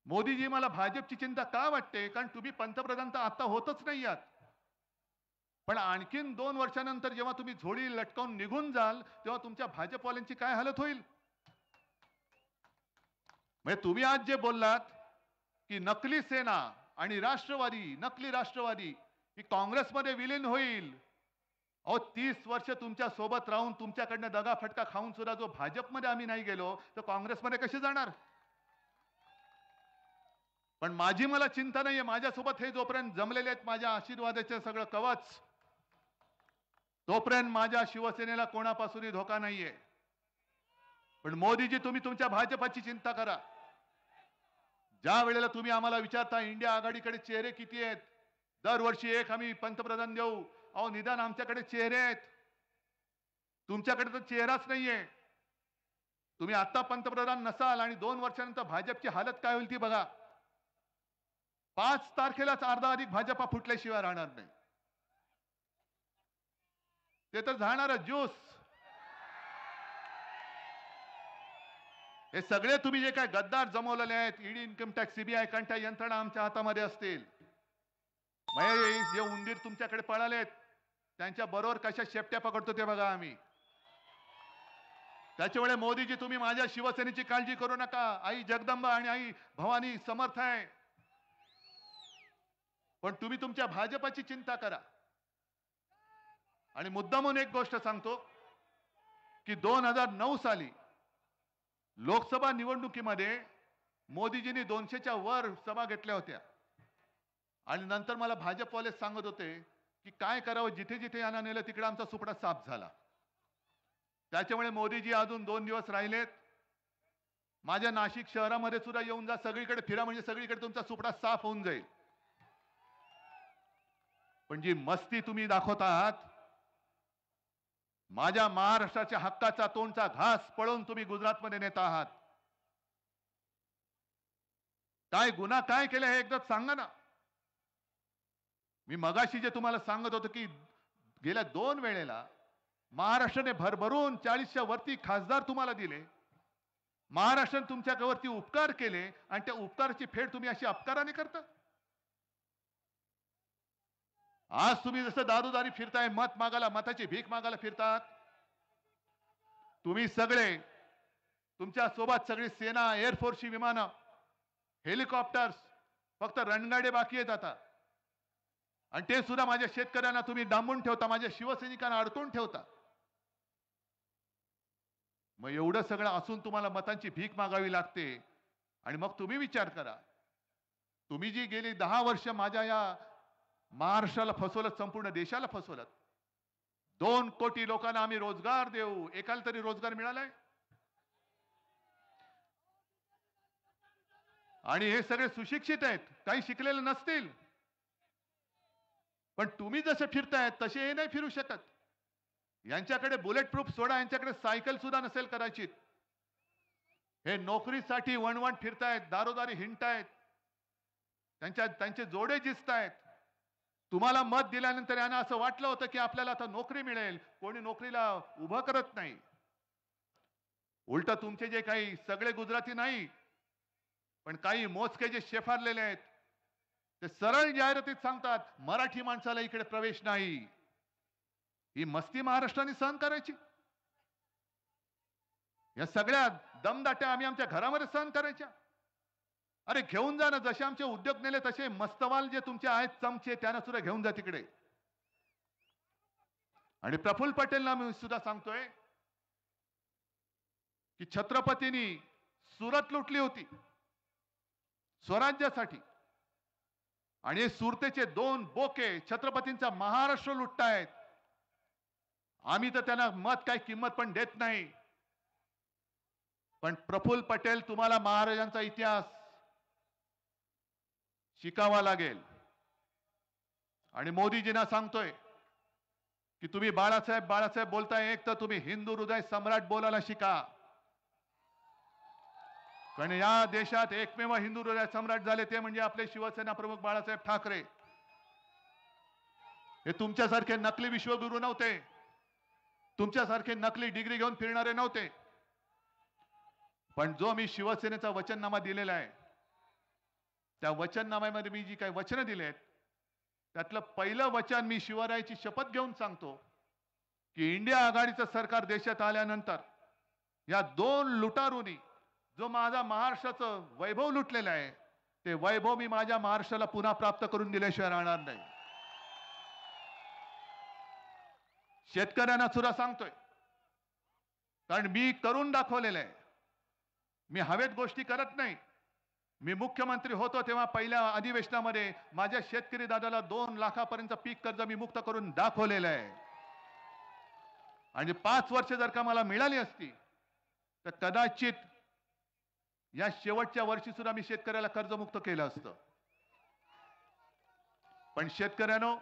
मोदीजी, मला भाजपची चिंता का वाटते, कारण तुम्ही पंतप्रधान तर आता होतच नाही आहात, पण आणखीन 2 वर्षानंतर जेव्हा तुम्ही झोळी लटकावून निघून जाल तेव्हा तुमच्या भाजपवाल्यांची काय हालत होईल. म्हणजे तुम्ही आज जे बोललात की नकली सेना आणि राष्ट्रवादी, नकली राष्ट्रवादी ही काँग्रेसमध्ये विलीन होईल. अहो 30 वर्ष तुमच्या सोबत राहून तुमच्याकडनं दगाफटका खाऊन सुद्धा जो भाजपमध्ये आम्ही नाही गेलो तर काँग्रेसमध्ये कसे जाणार. पण माझी मला चिंता नाहीये. माझ्यासोबत हे जोपर्यंत जमलेले आहेत माझ्या आशीर्वादाचे सगळं कवच, तोपर्यंत माझ्या शिवसेनेला कोणापासूनही धोका नाहीये. पण मोदीजी, तुम्ही तुमच्या भाजपाची चिंता करा. ज्या वेळेला तुम्ही आम्हाला विचारता इंडिया आघाडीकडे चेहरे किती आहेत, दरवर्षी एक आम्ही पंतप्रधान देऊ, अहो निदान आमच्याकडे चेहरे आहेत, तुमच्याकडे तर चेहराच नाहीये. तुम्ही आता पंतप्रधान नसाल आणि 2 वर्षानंतर भाजपची हालत काय होईल ती बघा. 5 तारखेलाच अर्धा अधिक भाजपा फुटल्याशिवाय राहणार नाही. ते तर जाणारच ज्यूस. हे सगळे तुम्ही जे काय गद्दार जमवलेले आहेत, ईडी, इन्कम टॅक्स, सीबीआय, कंठ्या यंत्रणा आमच्या हातामध्ये असतील. जे उंदीर तुमच्याकडे पळालेत त्यांच्या बरोबर कशा शेपट्या पकडतो ते बघा आम्ही. त्याच्यामुळे मोदीजी, तुम्ही माझ्या शिवसेनेची काळजी करू नका. आई जगदंबा आणि आई भवानी समर्थ आहे. पण तुम्ही तुमच्या भाजपाची चिंता करा. आणि मुद्दामून एक गोष्ट सांगतो की 2009 साली लोकसभा निवडणुकीमध्ये मोदीजींनी 200च्या वर सभा घेतल्या होत्या आणि नंतर मला भाजपवाले सांगत होते की काय करावं, जिथे जिथे यांना नेलं तिकडे आमचा सुपडा साफ झाला. त्याच्यामुळे मोदीजी अजून 2 दिवस राहिलेत. माझ्या नाशिक शहरामध्ये सुद्धा येऊन जा, सगळीकडे फिरा, म्हणजे सगळीकडे तुमचा सुपडा साफ होऊन जाईल. पण जी मस्ती तुम्ही दाखवत आहात, माझ्या महाराष्ट्राच्या हक्काचा तोंडचा घास पळून तुम्ही गुजरातमध्ये नेत आहात. काय गुन्हा काय केला हे एकदा सांगा ना. मी मगाशी जे तुम्हाला सांगत होतो की गेल्या 2 वेळेला महाराष्ट्राने भरभरून 40च्या वरती खासदार तुम्हाला दिले. महाराष्ट्राने तुमच्यावरती उपकार केले आणि त्या उपकाराची फेड तुम्ही अशी अपकाराने करता. आज तुम्ही जसं दारोदारी फिरताय, मत मागायला, मताची भीक मागायला फिरतात. तुम्ही सगळे, तुमच्या सोबत सगळी सेना, एअरफोर्सची विमानं, हेलिकॉप्टर्स, फक्त रणगाडे बाकी आहेत आता. आणि ते सुद्धा माझ्या शेतकऱ्यांना तुम्ही डांबून ठेवता, माझ्या शिवसैनिकांना अडकून ठेवता. मग एवढं सगळं असून तुम्हाला मतांची भीक मागावी लागते. आणि मग तुम्ही विचार करा, तुम्ही जी गेली 10 वर्ष माझ्या या महाराष्ट्राला फसवलं, संपूर्ण देशाला फसवलं. 2 कोटी लोकांना आम्ही रोजगार देऊ, एकाला तरी रोजगार मिळालाय? आणि हे सगळे सुशिक्षित आहेत, काही शिकलेले नसतील. पण तुम्ही जसे फिरतायत तसे हे नाही फिरू शकत. यांच्याकडे बुलेट प्रूफ सोडा, यांच्याकडे सायकल सुद्धा नसेल कदाचित. हे नोकरीसाठी वणवण फिरतायत, दारोदारी हिंडतायत, त्यांचे जोडे जिसतायत. तुम्हाला मत दिल्यानंतर यांना असं वाटलं होतं की आपल्याला आता नोकरी मिळेल, कोणी नोकरीला उभं करत नाही. उलट तुमचे जे काही सगळे गुजराती नाही, पण काही मोजके जे शेफारलेले आहेत ते सरळ जाहिरातीत सांगतात मराठी माणसाला इकडे प्रवेश नाही. ही मस्ती महाराष्ट्राने सहन करायची? या सगळ्या दमदाट्या आम्ही आमच्या घरामध्ये सहन करायच्या? अरे घेऊन जा ना, जसे आमचे उद्योग नेले तसे मस्तवाल जे तुमचे आहेत चमचे त्यांना सुद्धा घेऊन जा तिकडे. आणि प्रफुल्ल पटेलला मी सुद्धा सांगतोय की छत्रपतींनी सुरत लुटली होती स्वराज्यासाठी, आणि सुरतेचे 2 बोके छत्रपतींचा महाराष्ट्र लुटतायत. आम्ही तर त्यांना मत काही किंमत पण देत नाही. पण प्रफुल्ल पटेल, तुम्हाला महाराजांचा इतिहास शिकावा लागेल. आणि मोदीजींना सांगतोय की तुम्ही बाळासाहेब बाळासाहेब बोलताय, एक तर तुम्ही हिंदू हृदय सम्राट बोलायला शिका. कारण या देशात एकमेव हिंदू हृदय सम्राट झाले ते म्हणजे आपले शिवसेना प्रमुख बाळासाहेब ठाकरे. हे तुमच्यासारखे नकली विश्वगुरू नव्हते, तुमच्यासारखे नकली डिग्री घेऊन फिरणारे नव्हते. पण जो मी शिवसेनेचा वचननामा दिलेला आहे, त्या वचननाम्यामध्ये मी जी काही वचनं दिलेत त्यातलं पहिलं वचन मी शिवरायाची शपथ घेऊन सांगतो की इंडिया आघाडीचं सरकार देशात आल्यानंतर या 2 लुटारूंनी जो माझा महाराष्ट्राचं वैभव लुटलेलं आहे ते वैभव मी माझ्या महाराष्ट्राला पुन्हा प्राप्त करून दिल्याशिवाय राहणार नाही. शेतकऱ्यांना सुद्धा सांगतोय, कारण मी करून दाखवलेलं आहे. मी हवेत गोष्टी करत नाही. मी मुख्यमंत्री होतो तेव्हा पहिल्या अधिवेशनामध्ये माझ्या शेतकरी दादाला 2 लाखापर्यंत पीक कर्ज मी मुक्त करून दाखवलेलं आहे. आणि 5 वर्ष जर का मला मिळाली असती तर कदाचित या शेवटच्या वर्षी सुद्धा मी शेतकऱ्याला कर्जमुक्त केलं असतं. पण शेतकऱ्यांनो,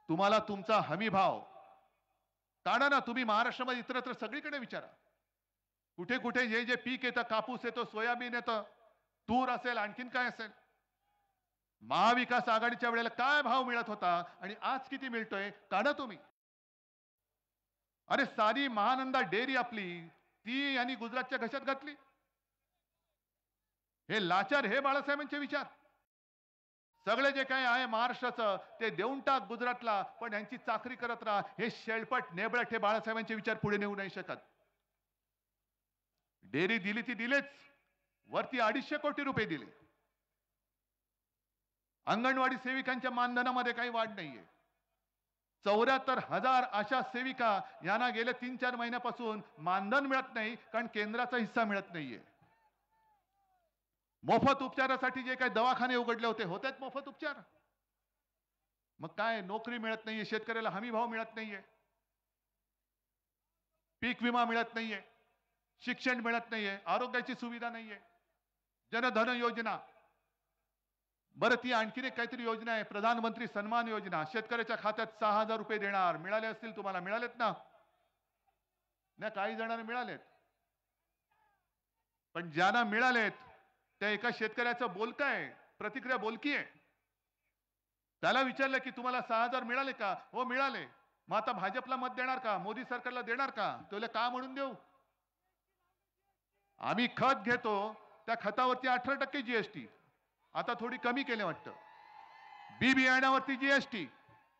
तुम्हाला तुमचा हमी भाव काढा ना. तुम्ही महाराष्ट्रामध्ये इतरत्र सगळीकडे विचारा, कुठे कुठे जे जे पीक येतं, कापूस येतो, सोयाबीन येतं, तूर असेल, आणखीन काय असेल, महाविकास आघाडीच्या वेळेला काय भाव मिळत होता आणि आज किती मिळतोय काढा तुम्ही. अरे सारी महानंदा डेअरी आपली ती यांनी गुजरातच्या घशात घातली. हे लाचार, हे बाळासाहेबांचे विचार. सगळे जे काही आहे महाराष्ट्राचं ते देऊन टाक गुजरातला, पण यांची चाकरी करत राहा. हे शेळपट नेबळट हे बाळासाहेबांचे विचार पुढे नेऊ नाही शकत. डेअरी दिली ती दिलेच, वरती 250 कोटी रुपये दिले. अंगणवाडी सेविकांच्या मानधनामध्ये काही वाढ नाहीये. 74,000 आशा सेविका यांना गेले 3-4 महिन्यापासून मानधन मिळत नाही, कारण केंद्राचा हिस्सा मिळत नाहीये. मोफत उपचारासाठी जे काही दवाखाने उघडले होते, होतेच मोफत उपचार. मग काय, नोकरी मिळत नाहीये, शेतकऱ्याला हमी भाव मिळत नाहीये, पीक विमा मिळत नाहीये, शिक्षण मिळत नाहीये, आरोग्याची सुविधा नाहीये, जनधन योजना. बरं, ती आणखीन एक काहीतरी योजना आहे, प्रधानमंत्री सन्मान योजना. शेतकऱ्याच्या खात्यात 6,000 रुपये देणार. मिळाले असतील तुम्हाला? मिळालेत ना? नाही, काही जणांना मिळालेत. पण ज्यांना मिळालेत त्या एका शेतकऱ्याचं बोलकं आहे, प्रतिक्रिया बोलकी आहे. त्याला विचारलं की तुम्हाला 6,000 मिळाले का? हो मिळाले. मग आता भाजपला मत देणार का? मोदी सरकारला देणार का? तुला का म्हणून देऊ? आम्ही खत घेतो, त्या खतावरती 18% जीएसटी, आता थोडी कमी केले वाटतं. बी बियाण्यावरती जीएसटी,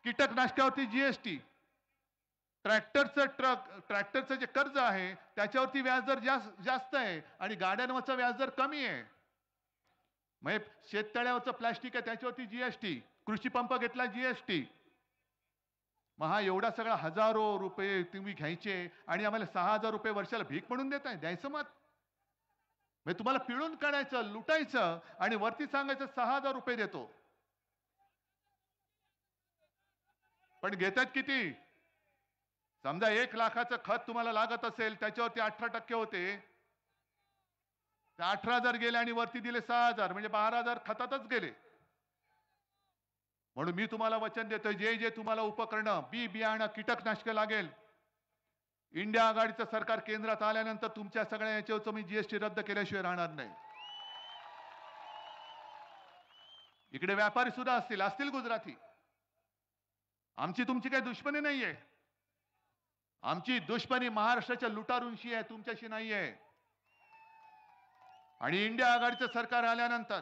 कीटकनाशकावरती जीएसटी, ट्रॅक्टरचं जे कर्ज आहे त्याच्यावरती व्याजदर जास्त आहे आणि गाड्यांवरचा व्याजदर कमी आहे. मग शेततळ्यावरचं प्लास्टिक आहे त्याच्यावरती जीएसटी, कृषी पंप घेतला जीएसटी. मग हा एवढा सगळा हजारो रुपये तुम्ही घ्यायचे आणि आम्हाला 6,000 रुपये वर्षाला भीक म्हणून देताय? द्यायचं मत? म्हणजे तुम्हाला पिळून काढायचं, लुटायचं आणि वरती सांगायचं 6,000 रुपये देतो. पण घेतात किती? समजा 1 लाखाचं खत तुम्हाला लागत असेल, त्याच्यावरती 18% होते, 18,000 गेले आणि वरती दिले 6,000, म्हणजे 12,000 खतातच गेले. म्हणून मी तुम्हाला वचन देतोय, जे जे तुम्हाला उपकरणं, बी बियाणं, कीटकनाशक लागेल इंडिया आघाडीचं सरकार केंद्रात आल्यानंतर तुमच्या सगळ्या याच्यावरचं मी जीएसटी रद्द केल्याशिवाय राहणार नाही. इकडे व्यापारी सुद्धा असतील गुजराती. आमची तुमची काही दुश्मनी नाहीये. आमची दुश्मनी महाराष्ट्राच्या लुटारूंशी आहे, तुमच्याशी नाहीये. आणि इंडिया आघाडीचं सरकार आल्यानंतर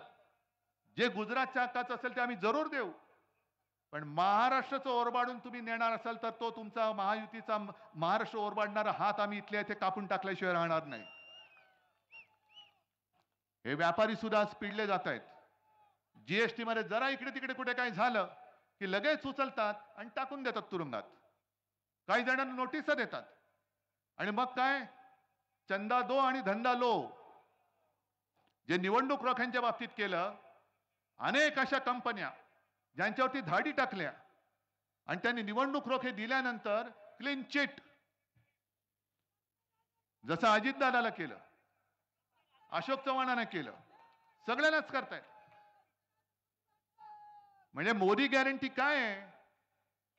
जे गुजरातच्या हक्काचं असेल ते आम्ही जरूर देऊ. पण महाराष्ट्राचं ओरबाडून तुम्ही नेणार असाल तर तो तुमचा महायुतीचा महाराष्ट्र ओरबाडणारा हात आम्ही इथल्या इथे कापून टाकल्याशिवाय राहणार नाही. हे व्यापारी सुद्धा आज पिडले जात आहेत. जीएसटी मध्ये जरा इकडे तिकडे कुठे काही झालं की लगेच उचलतात आणि टाकून देतात तुरुंगात. काही जणांना नोटीस देतात आणि मग काय, चंदा दो आणि धंदा लो. जे निवडणूक रोख्यांच्या बाबतीत केलं, अनेक अशा कंपन्या ज्यांच्यावरती धाडी टाकल्या आणि त्यांनी निवडणूक रोखे दिल्यानंतर क्लीन चिट, जसं अजितदादाला केलं, अशोक चव्हाणांना केलं, सगळ्यांनाच करतायत. म्हणजे मोदी गॅरंटी काय आहे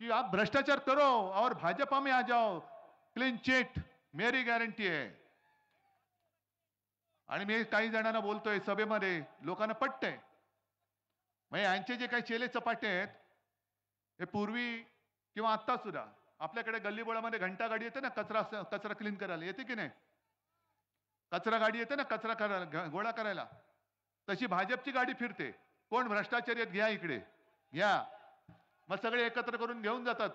कि आप भ्रष्टाचार करो और भाजपा में आ जाओ, क्लीन चिट मेरी गॅरंटी आहे. आणि मी काही जणांना बोलतोय सभेमध्ये, लोकांना पटतंय. म्हणजे यांचे जे काही चेले चपाटे आहेत हे पूर्वी किंवा आत्ता सुद्धा आपल्याकडे गल्लीबोळामध्ये घंटा गाडी येते ना कचरा क्लीन करायला, येते की नाही? कचरा गाडी येते ना कचरा करायला, गोळा करायला. तशी भाजपची गाडी फिरते. कोण भ्रष्टाचारी आहेत घ्या इकडे घ्या. मग सगळे एकत्र करून घेऊन जातात.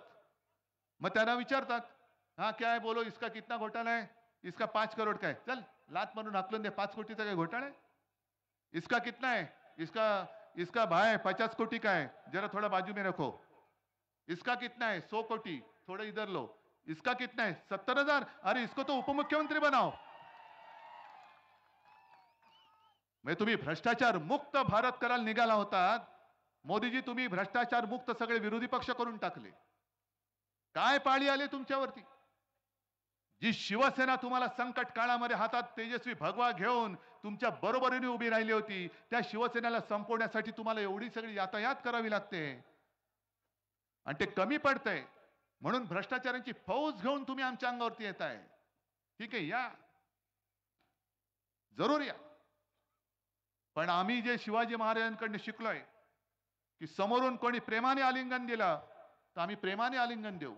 मग त्यांना विचारतात, हा क्या है बोलो, इसका कितना घोटाला है, इसका 5 करोड़ का है, चल लात मारून हाकलून दे. 5 कोटीचा काय घोटाळा है? इसका कितना है, इसका भाई 50 कोटी का है, जरा थोड़ा बाजू में रखो. इसका कितना है, 100 कोटी, थोड़ा इधर लो. इसका कितना है, 70,000, अरे इसको तो उपमुख्यमंत्री बनाओ. म्हणजे तुम्ही भ्रष्टाचार मुक्त भारत करायला निघाला होतात. मोदीजी, तुम्ही भ्रष्टाचार मुक्त सगळे विरोधी पक्ष करून टाकले. काय पाळी आले तुमच्यावरती? जी शिवसेना तुम्हाला संकट काळामध्ये हातात तेजस्वी भगवा घेऊन तुमच्या बरोबरीने उभी राहिली होती, त्या शिवसेनेला संपवण्यासाठी तुम्हाला एवढी सगळी यातायात करावी लागते आणि ते कमी पडतंय. म्हणून भ्रष्टाचारांची फौज घेऊन तुम्ही आमच्या अंगावरती येताय. ठीक आहे, या, जरूर या. पण आम्ही जे शिवाजी महाराजांकडून शिकलोय की समोरून कोणी प्रेमाने आलिंगन दिलं तर आम्ही प्रेमाने आलिंगन देऊ.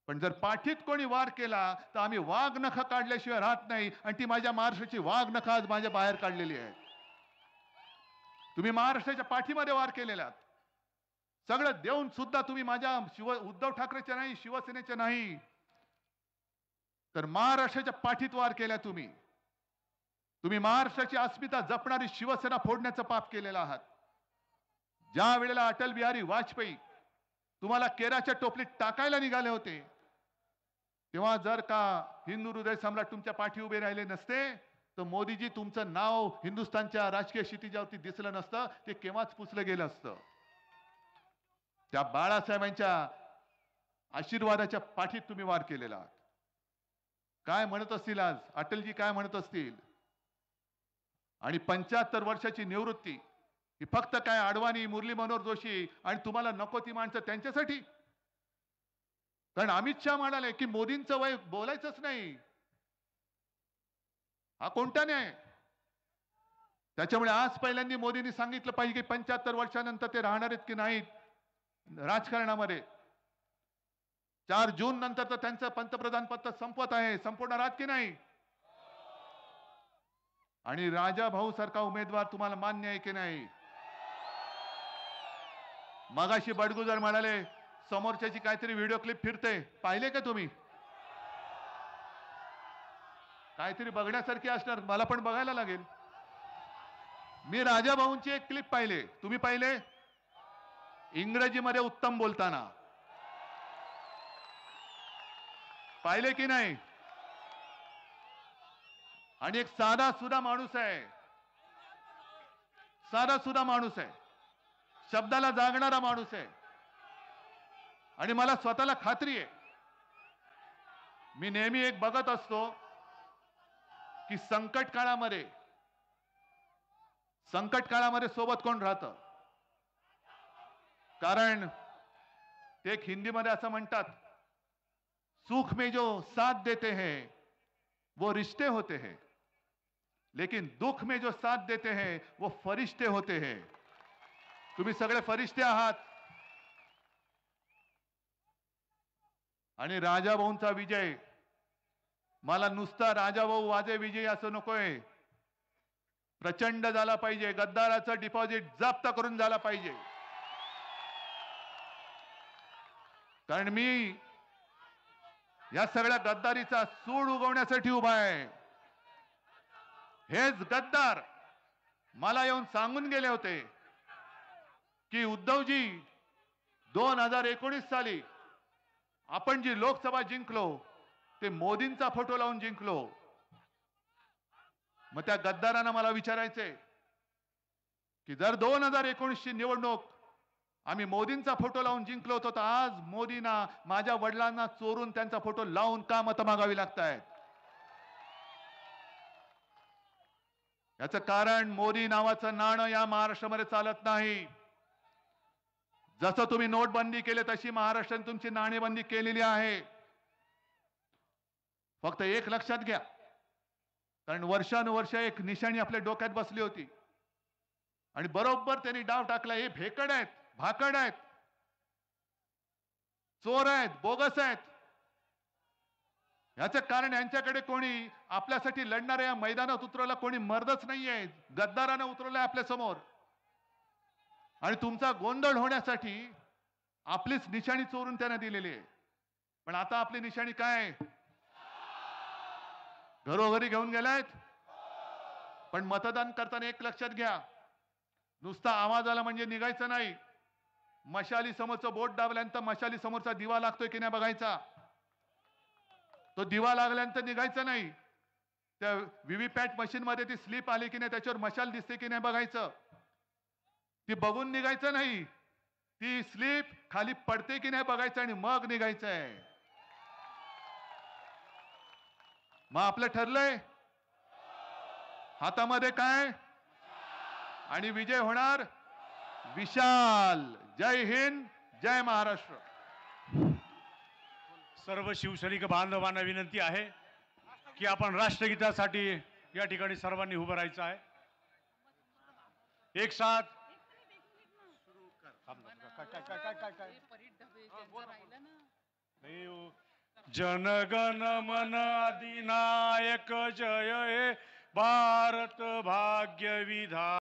पण जर पाठीत कोणी वार केला तर आम्ही वाघ नख काढल्याशिवाय राहत नाही. आणि ती माझ्या महाराष्ट्राची वाघ नख आज माझ्या बाहेर काढलेली आहेत. तुम्ही महाराष्ट्राच्या पाठीमध्ये वार केलेला सगळं देऊन सुद्धा तुम्ही माझ्या उद्धव ठाकरेच्या नाही, शिवसेनेच्या नाही, तर महाराष्ट्राच्या पाठीत वार केल्या. तुम्ही महाराष्ट्राची अस्मिता जपणारी शिवसेना फोडण्याचं पाप केलेलं आहात. ज्या वेळेला अटल बिहारी वाजपेयी तुम्हाला केराच्या टोपलीत टाकायला निघाले होते, तेव्हा जर का हिंदू हृदय सम्राट तुमच्या पाठी उभे राहिले नसते तर मोदीजी तुमचं नाव हिंदुस्थानच्या राजकीय क्षितिजावरती दिसलं नसतं. ते केव्हाच पुसलं गेलं असतं. त्या बाळासाहेबांच्या आशीर्वादाच्या पाठीत तुम्ही वार केलेला आहात. काय म्हणत असतील आज अटलजी, काय म्हणत असतील? आणि 75 वर्षाची निवृत्ती ही फक्त काय अडवाणी, मुरली मनोहर जोशी आणि तुम्हाला नको ती माणसं त्यांच्यासाठी? कारण अमित शहा म्हणाले की मोदींचं वय बोलायचंच नाही. हा कोणता न्याय? त्याच्यामुळे आज पहिल्यांदा मोदींनी सांगितलं पाहिजे की 75 वर्षानंतर ते राहणार आहेत की नाहीत राजकारणामध्ये. 4 जून नंतर तर त्यांचं पंतप्रधान पद संपत आहे, संपवणार आहात की नाही? आणि राजा भाऊ सारखा उमेदवार तुम्हाला मान्य आहे की नाही? मगाशी बडगुजर म्हणाले समोरच्याची काहीतरी व्हिडिओ क्लिप फिरते, पाहिले का तुम्ही? काहीतरी बघण्यासारखी असणार, मला पण बघायला लागेल. मी राजा भाऊंची एक क्लिप पाहिले, तुम्ही पाहिले? इंग्रजीमध्ये उत्तम बोलताना पाहिले की नाही? आणि एक साधा सुधा माणूस आहे, साधा सुधा माणूस आहे, शब्दाला जागणारा माणूस आहे. आणि मला स्वतःला खात्री आहे, मी नेहमी एक बघत असतो की संकट काळामध्ये सोबत कोण राहतं. कारण ते एक हिंदीमध्ये असं म्हणतात, सुख में जो साथ देते हैं वो रिश्ते होते हैं, लेकिन दुख में जो साथ देते हैं वो फरिश्ते होते हैं. तुम्ही सगळे फरिश्ते आहात. आणि राजाभाऊंचा विजय मला नुसता राजाभाऊ वाजे विजय असं नकोय, प्रचंड झाला पाहिजे. गद्दाराचं डिपॉझिट जप्त करून झाला पाहिजे. कारण मी या सगळ्या गद्दारीचा सूड उगवण्यासाठी उभा आहे. हेच गद्दार मला येऊन सांगून गेले होते की उद्धवजी 2019 साली आपण जी लोकसभा जिंकलो ते मोदींचा फोटो लावून जिंकलो. मग त्या गद्दारांना मला विचारायचे की जर 2019 ची निवडणूक आम्ही मोदींचा फोटो लावून जिंकलो होतो तर आज मोदींना माझ्या वडिलांना चोरून त्यांचा फोटो लावून का मतं मागावी लागतायत. याचं कारण मोदी नावाचं नाणं या महाराष्ट्रामध्ये चालत नाही. जसं तुम्ही नोटबंदी केली तशी महाराष्ट्राने तुमची नाणेबंदी केलेली आहे. फक्त एक लक्षात घ्या, कारण वर्षानुवर्ष एक निशाणी आपल्या डोक्यात बसली होती आणि बरोबर त्यांनी डाव टाकला. हे भेकड आहेत, भाकड आहेत, चोर आहेत, बोगस आहेत. याचं कारण यांच्याकडे कोणी आपल्यासाठी लढणाऱ्या या मैदानात उतरवला कोणी मर्दच नाहीये. गद्दारानं उतरवलंय आपल्या समोर आणि तुमचा गोंधळ होण्यासाठी आपलीच निशाणी चोरून त्याने दिलेली आहे. पण आता आपली निशाणी काय? घरोघरी घेऊन गेलायत. पण मतदान करताना एक लक्षात घ्या, नुसता आवाज आला म्हणजे निघायचं नाही. मशाली समोरचं बोट दाबल्यानंतर मशाली समोरचा दिवा लागतोय की नाही बघायचा. तो दिवा लागल्यानंतर निघायचं नाही. त्या व्हीव्हीपॅट मशीन मध्ये ती स्लिप आली की नाही, त्याच्यावर मशाल दिसते की नाही बघायचं. ती बघून निघायचं नाही, ती स्लिप खाली पडते की नाही बघायचं आणि मग निघायचंय. मग आपलं ठरलंय हातामध्ये काय आणि विजय होणार विशाल. जय हिंद, जय महाराष्ट्र. सर्व शिवसैनिक बांधवांना विनंती आहे की आपण राष्ट्रगीतासाठी या ठिकाणी सर्वांनी उभं राहायचं आहे. एक साथ जनगण मन अधिनायक जय हे भारत भाग्य विधाता.